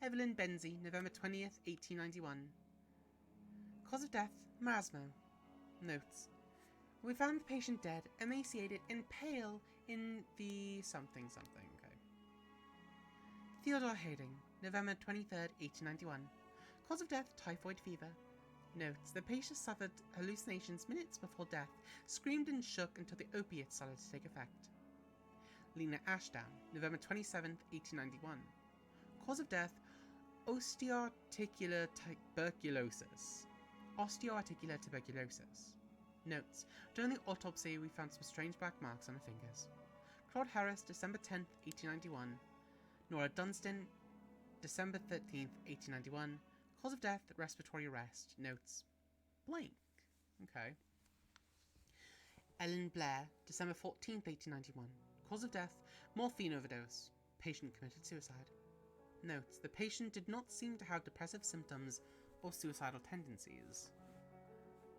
Evelyn Benzie, November 20th, 1891. Cause of death, marasmo. Notes, we found the patient dead, emaciated and pale in the something something. Okay. Theodore Harding, November 23rd, 1891. Cause of death, typhoid fever. Notes, the patient suffered hallucinations minutes before death, screamed and shook until the opiates started to take effect. Lena Ashdown, November 27th, 1891. Cause of death, osteoarticular tuberculosis. Osteoarticular tuberculosis. Notes, during the autopsy we found some strange black marks on her fingers. Claude Harris, December 10th, 1891. Nora Dunstan, December 13th, 1891. Cause of death, respiratory arrest. Notes, blank. Okay. Ellen Blair, December 14th, 1891. Cause of death, morphine overdose. Patient committed suicide. Notes, the patient did not seem to have depressive symptoms or suicidal tendencies.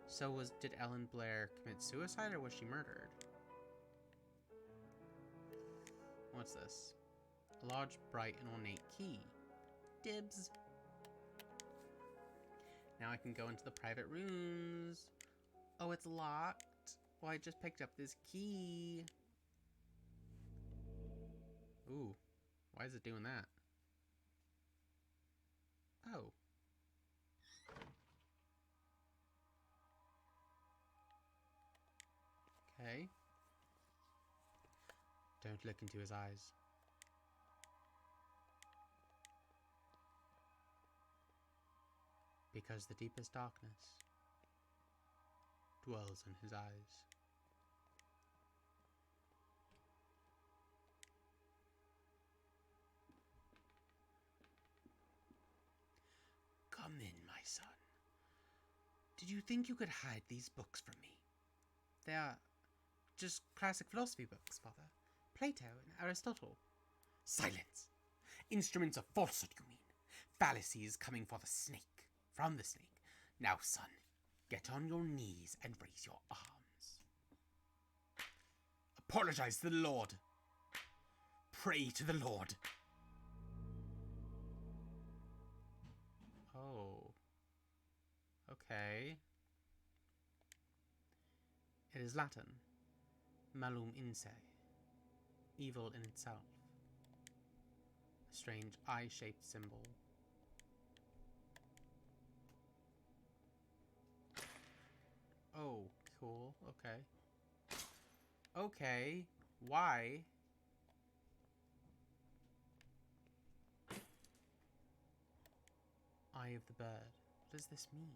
So did Ellen Blair commit suicide or was she murdered? What's this? A large, bright, and ornate key. Dibs. Now I can go into the private rooms. Oh, it's locked. Well, I just picked up this key. Ooh, why is it doing that? Oh. Okay. Don't look into his eyes. Because the deepest darkness dwells in his eyes. Come in, my son. Did you think you could hide these books from me? They are just classic philosophy books, Father. Plato and Aristotle. Silence! Instruments of falsehood, you mean. Fallacies coming for the snake. From the snake. Now, son, get on your knees and raise your arms. Apologize to the Lord. Pray to the Lord. Oh. Okay. It is Latin. Malum in se. Evil in itself. A strange eye-shaped symbol. Oh, cool. Okay. Okay. Why? Eye of the bird. What does this mean?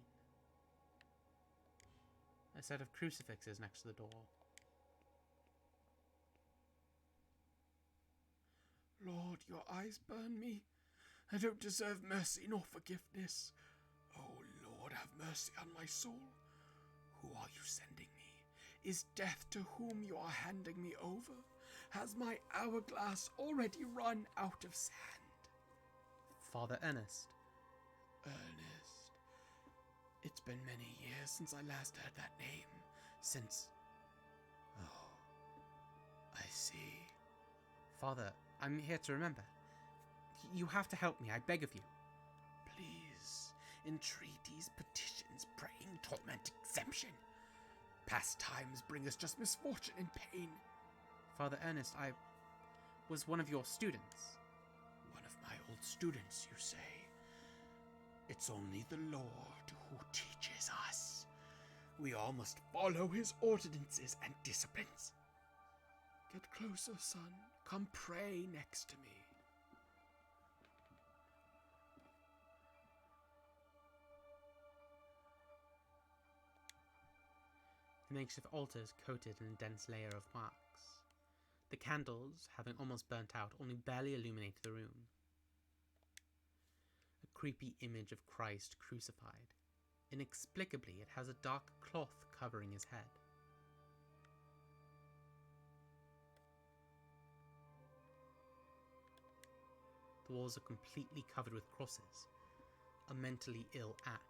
A set of crucifixes next to the door. Lord, your eyes burn me. I don't deserve mercy nor forgiveness. Oh, Lord, have mercy on my soul. Who are you sending me? Is death to whom you are handing me over? Has my hourglass already run out of sand? Father Ernest. Ernest. It's been many years since I last heard that name. Since... Oh. Father, I'm here to remember. You have to help me, I beg of you. Please, entreaties, petitions, praying, torment, exemption. Past times bring us just misfortune and pain. Father Ernest, I was one of your students. One of my old students, you say? It's only the Lord who teaches us. We all must follow his ordinances and disciplines. Get closer, son. Come pray next to me. The makeshift altar is coated in a dense layer of wax. The candles, having almost burnt out, only barely illuminate the room. A creepy image of Christ crucified. Inexplicably, it has a dark cloth covering his head. The walls are completely covered with crosses, a mentally ill act.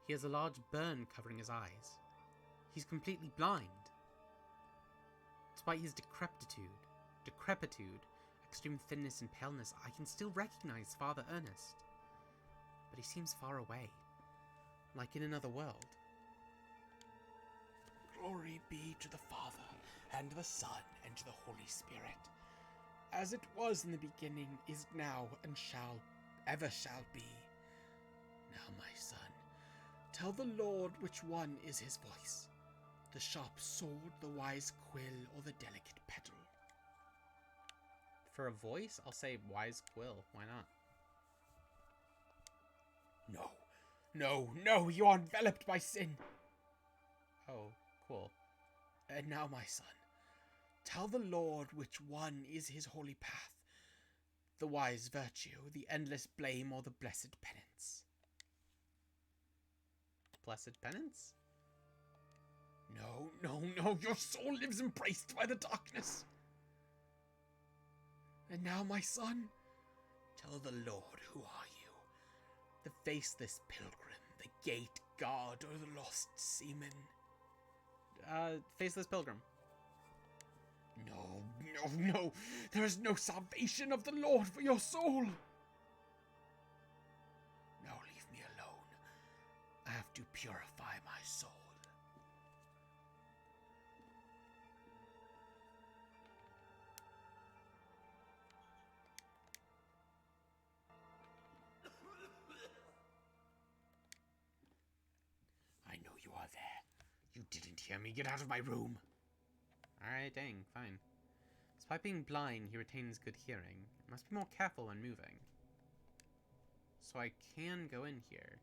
He has a large burn covering his eyes. He's completely blind. Despite his decrepitude, extreme thinness and paleness, I can still recognize Father Ernest. But he seems far away, like in another world. Glory be to the Father, and to the Son, and to the Holy Spirit, as it was in the beginning, is now, and ever shall be. Now, my son, tell the Lord which one is his voice, the sharp sword, the wise quill, or the delicate petal. For a voice, I'll say wise quill. Why not? No, no, no, you are enveloped by sin. Oh, cool. And now, my son, tell the Lord which one is his holy path, the wise virtue, the endless blame, or the blessed penance. Blessed penance? No, no, no, your soul lives embraced by the darkness. And now, my son, tell the Lord, who are you? The faceless pilgrim, the gate guard, or the lost seaman? Faceless pilgrim. No, no, no, there is no salvation of the Lord for your soul. Now leave me alone. I have to purify my soul. I know you are there. You didn't hear me. Get out of my room. Alright, dang, fine. Despite being blind, he retains good hearing. Must be more careful when moving. So I can go in here.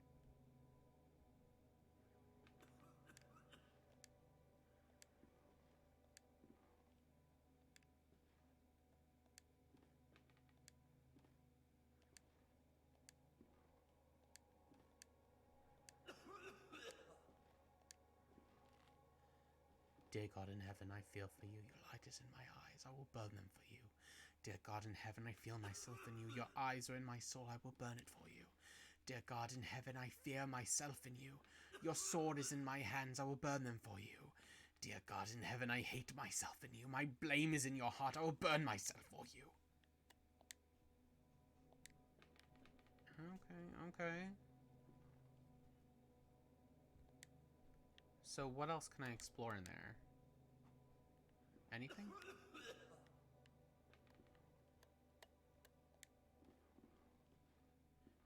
Dear God in heaven, I feel for you. Your light is in my eyes. I will burn them for you. Dear God in heaven, I feel myself in you. Your eyes are in my soul. I will burn it for you. Dear God in heaven, I fear myself in you. Your sword is in my hands. I will burn them for you. Dear God in heaven, I hate myself in you. My blame is in your heart. I will burn myself for you. Okay. So what else can I explore in there? Anything?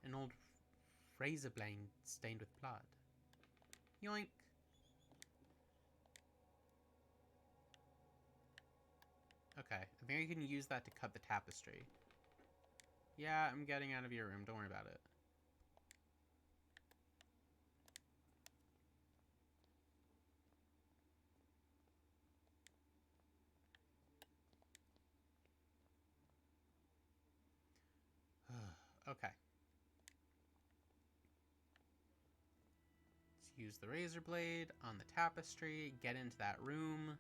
An old razor blade stained with blood. Yoink. Okay, I think I can use that to cut the tapestry. Yeah, I'm getting out of your room. Don't worry about it. Okay. Let's use the razor blade on the tapestry, get into that room.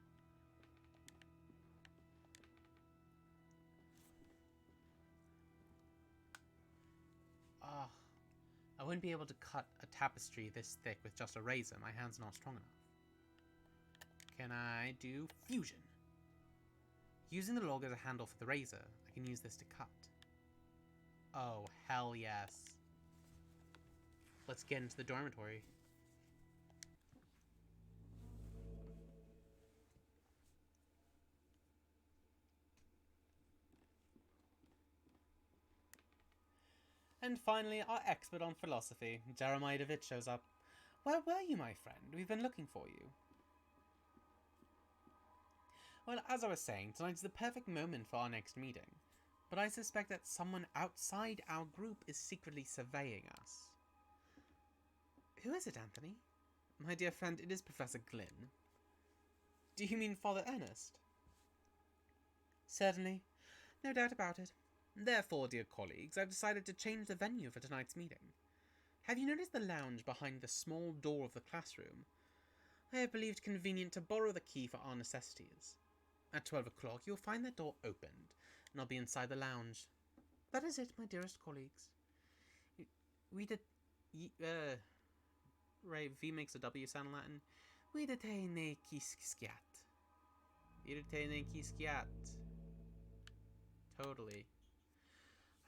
Ah, I wouldn't be able to cut a tapestry this thick with just a razor. My hand's not strong enough. Can I do fusion? Using the log as a handle for the razor, I can use this to cut. Oh, hell yes. Let's get into the dormitory. And finally, our expert on philosophy, Jeremiah DeWitt, shows up. Where were you, my friend? We've been looking for you. Well, as I was saying, tonight's the perfect moment for our next meeting. But I suspect that someone outside our group is secretly surveying us. Who is it, Anthony? My dear friend, it is Professor Glynn. Do you mean Father Ernest? Certainly. No doubt about it. Therefore, dear colleagues, I've decided to change the venue for tonight's meeting. Have you noticed the lounge behind the small door of the classroom? I have believed convenient to borrow the key for our necessities. At 12 o'clock, you'll find that door opened, and I'll be inside the lounge. That is it, my dearest colleagues. We did... Right, V makes a W sound in Latin. Videte ne quisquiat. Videte ne quisquiat. Totally.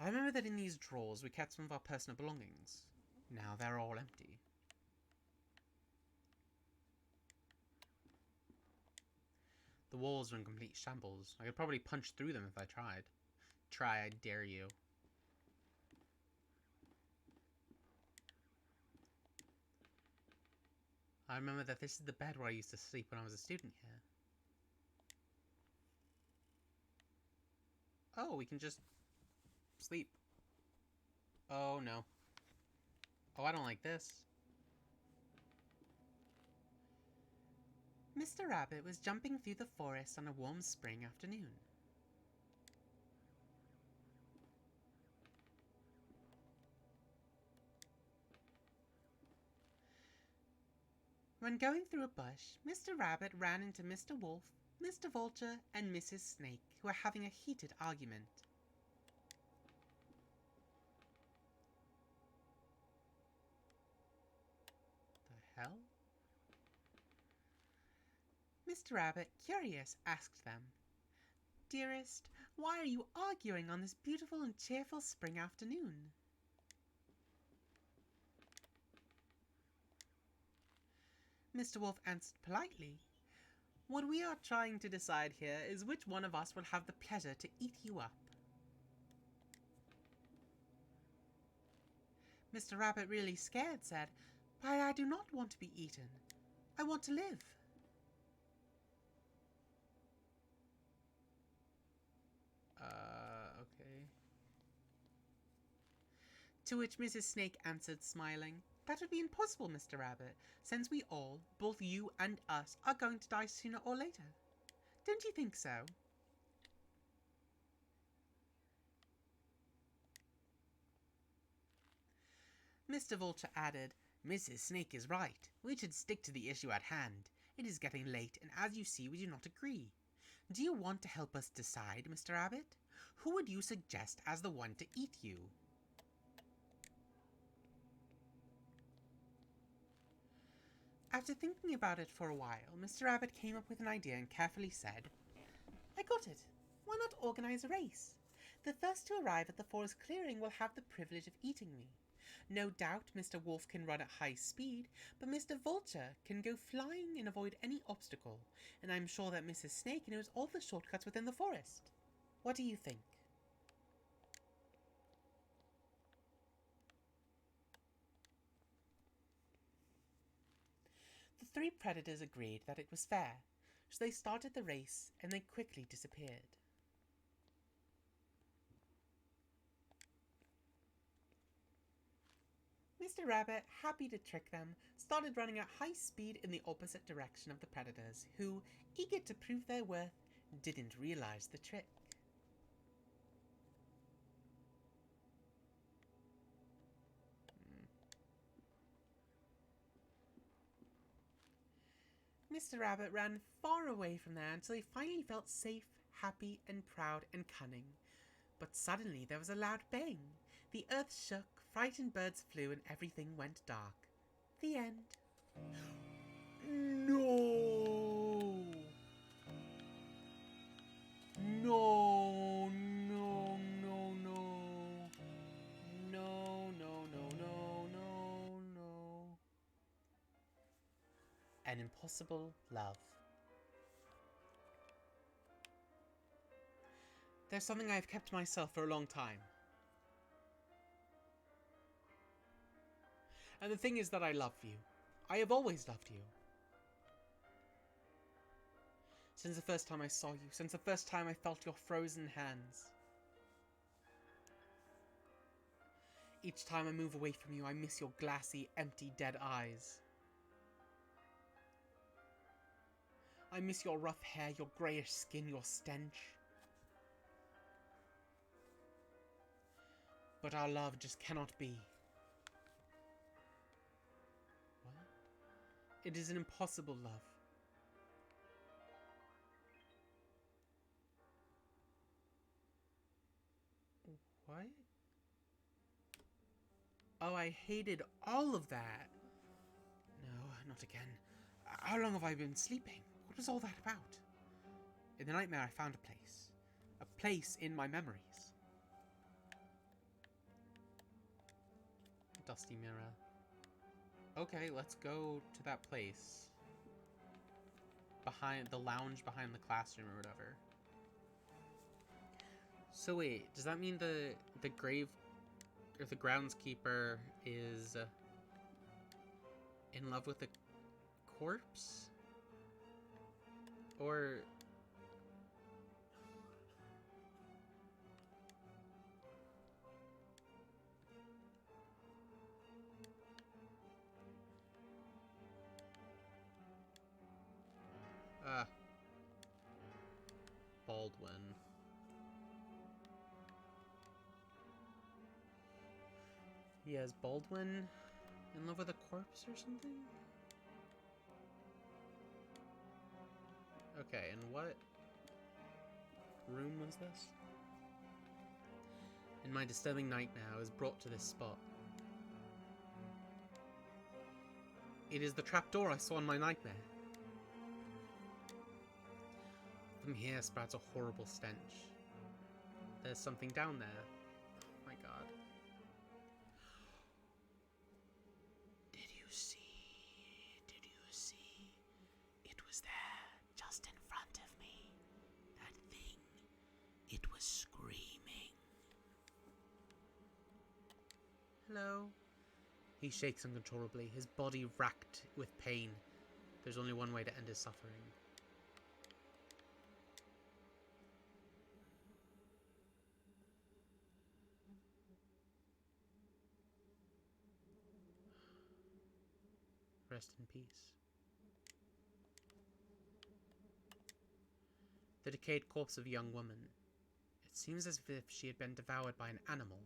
I remember that in these drawers we kept some of our personal belongings. Now they're all empty. The walls are in complete shambles. I could probably punch through them if I tried. Try, I dare you. I remember that this is the bed where I used to sleep when I was a student here. Oh, we can just sleep. Oh, no. Oh, I don't like this. Mr. Rabbit was jumping through the forest on a warm spring afternoon. When going through a bush, Mr. Rabbit ran into Mr. Wolf, Mr. Vulture, and Mrs. Snake, who were having a heated argument. The hell? Mr. Rabbit, curious, asked them, Dearest, why are you arguing on this beautiful and cheerful spring afternoon? Mr. Wolf answered politely, What we are trying to decide here is which one of us will have the pleasure to eat you up. Mr. Rabbit, really scared, said, Why, I do not want to be eaten. I want to live. Okay. To which Mrs. Snake answered, smiling, That would be impossible, Mr. Rabbit, since we all, both you and us, are going to die sooner or later. Don't you think so? Mr. Vulture added, Mrs. Snake is right. We should stick to the issue at hand. It is getting late, and as you see, we do not agree. Do you want to help us decide, Mr. Rabbit? Who would you suggest as the one to eat you? After thinking about it for a while, Mr. Rabbit came up with an idea and carefully said, I got it. Why not organize a race? The first to arrive at the forest clearing will have the privilege of eating me. No doubt Mr. Wolf can run at high speed, but Mr. Vulture can go flying and avoid any obstacle, and I'm sure that Mrs. Snake knows all the shortcuts within the forest. What do you think? The three predators agreed that it was fair, so they started the race and they quickly disappeared. Mr. Rabbit, happy to trick them, started running at high speed in the opposite direction of the predators, who, eager to prove their worth, didn't realize the trick. Mr. Rabbit ran far away from there until he finally felt safe, happy, and proud and cunning. But suddenly there was a loud bang. The earth shook, frightened birds flew, and everything went dark. The end. No! an impossible love. There's something I've kept to myself for a long time. And the thing is that I love you. I have always loved you. Since the first time I saw you, since the first time I felt your frozen hands. Each time I move away from you, I miss your glassy, empty, dead eyes. I miss your rough hair, your greyish skin, your stench. But our love just cannot be. What? It is an impossible love. What? Oh, I hated all of that. No, not again. How long have I been sleeping? What was all that about? In the nightmare, I found a place. A place in my memories. Dusty mirror. Okay, let's go to that place. Behind the lounge behind the classroom or whatever. So wait, does that mean the grave or the groundskeeper is in love with the corpse? Or Baldwin. Yeah, is Baldwin in love with a corpse or something? Okay, and what room was this? In my disturbing nightmare, I was brought to this spot. It is the trapdoor I saw in my nightmare. From here sprouts a horrible stench. There's something down there. Oh my god. Did you see? It was there, just in front of me. That thing. It was screaming. Hello? He shakes uncontrollably, his body racked with pain. There's only one way to end his suffering. Rest in peace. The decayed corpse of a young woman. It seems as if she had been devoured by an animal.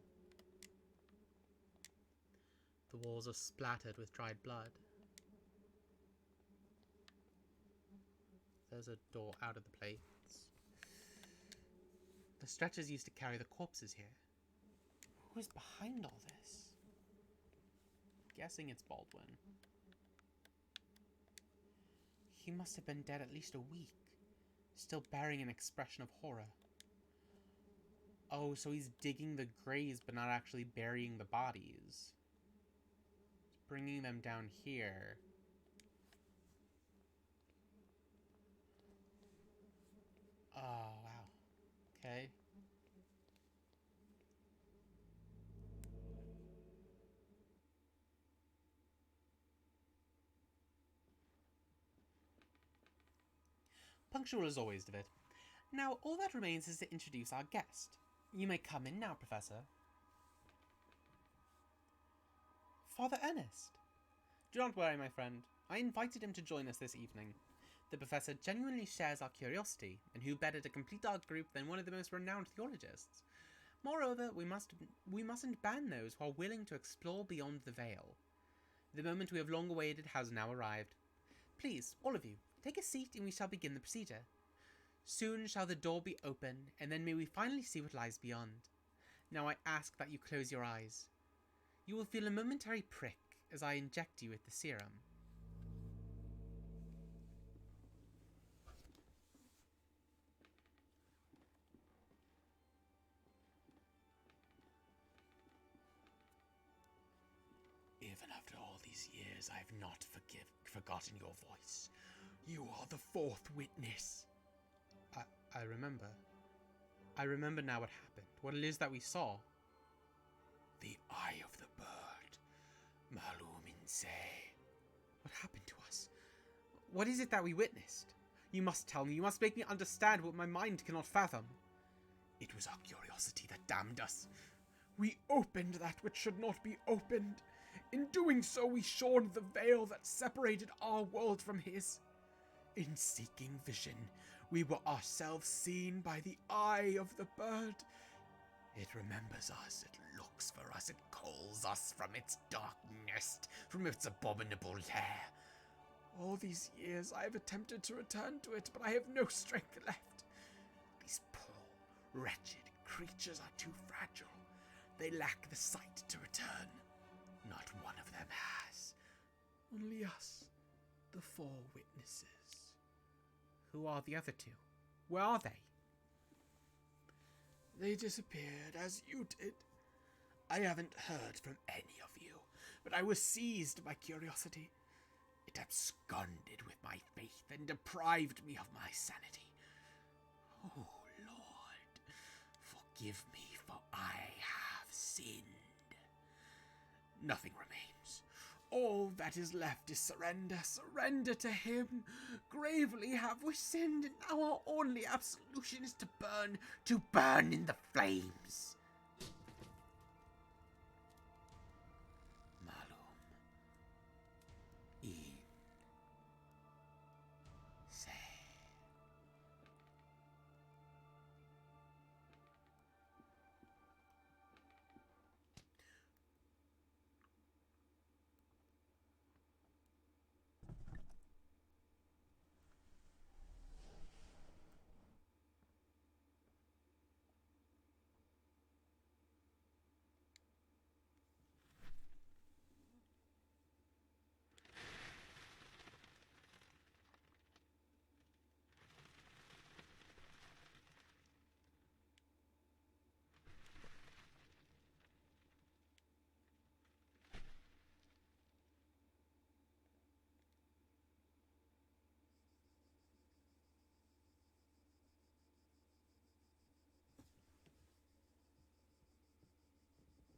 The walls are splattered with dried blood. There's a door out of the plates. The stretchers used to carry the corpses here. Who is behind all this? I'm guessing it's Baldwin. He must have been dead at least a week, still bearing an expression of horror. Oh, so he's digging the graves but not actually burying the bodies. He's bringing them down here. Oh, wow. Okay. Punctual as always, David. Now, all that remains is to introduce our guest. You may come in now, Professor. Father Ernest. Do not worry, my friend. I invited him to join us this evening. The Professor genuinely shares our curiosity, and who better to complete our group than one of the most renowned theologists? Moreover, we mustn't ban those who are willing to explore beyond the veil. The moment we have long awaited has now arrived. Please, all of you, take a seat and we shall begin the procedure. Soon shall the door be open, and then may we finally see what lies beyond. Now I ask that you close your eyes. You will feel a momentary prick as I inject you with the serum. Even after all these years, I have not forgotten your voice. You are the fourth witness. I remember. I remember now what happened. What it is that we saw. The eye of the bird. Maluminse. What happened to us? What is it that we witnessed? You must tell me. You must make me understand what my mind cannot fathom. It was our curiosity that damned us. We opened that which should not be opened. In doing so, we shorn the veil that separated our world from his. In seeking vision, we were ourselves seen by the eye of the bird. It remembers us, it looks for us, it calls us from its dark nest, from its abominable lair. All these years I have attempted to return to it, but I have no strength left. These poor, wretched creatures are too fragile. They lack the sight to return. Not one of them has. Only us, the four witnesses. Who are the other two? Where are they? They disappeared as you did. I haven't heard from any of you, but I was seized by curiosity. It absconded with my faith and deprived me of my sanity. Oh, Lord, forgive me, for I have sinned. Nothing remains. All that is left is surrender to him. Gravely have we sinned, and now our only absolution is to burn in the flames. Malum. In. Se.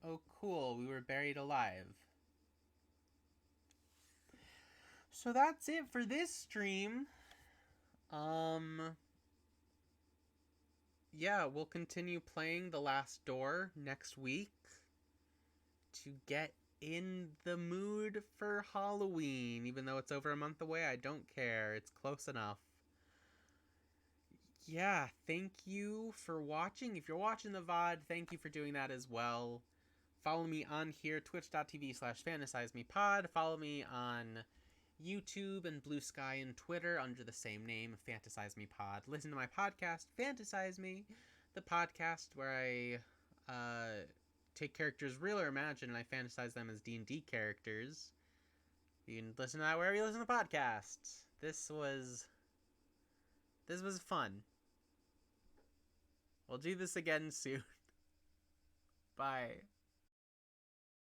Oh, cool. We were buried alive. So that's it for this stream. Yeah, we'll continue playing The Last Door next week to get in the mood for Halloween. Even though it's over a month away, I don't care. It's close enough. Yeah, thank you for watching. If you're watching the VOD, thank you for doing that as well. Follow me on here, twitch.tv/fantasizemepod. Follow me on YouTube and Blue Sky and Twitter under the same name, Fantasize Me Pod. Listen to my podcast, Fantasize Me, the podcast where I take characters real or imagined and I fantasize them as D&D characters. You can listen to that wherever you listen to podcasts. This was fun. We'll do this again soon. Bye.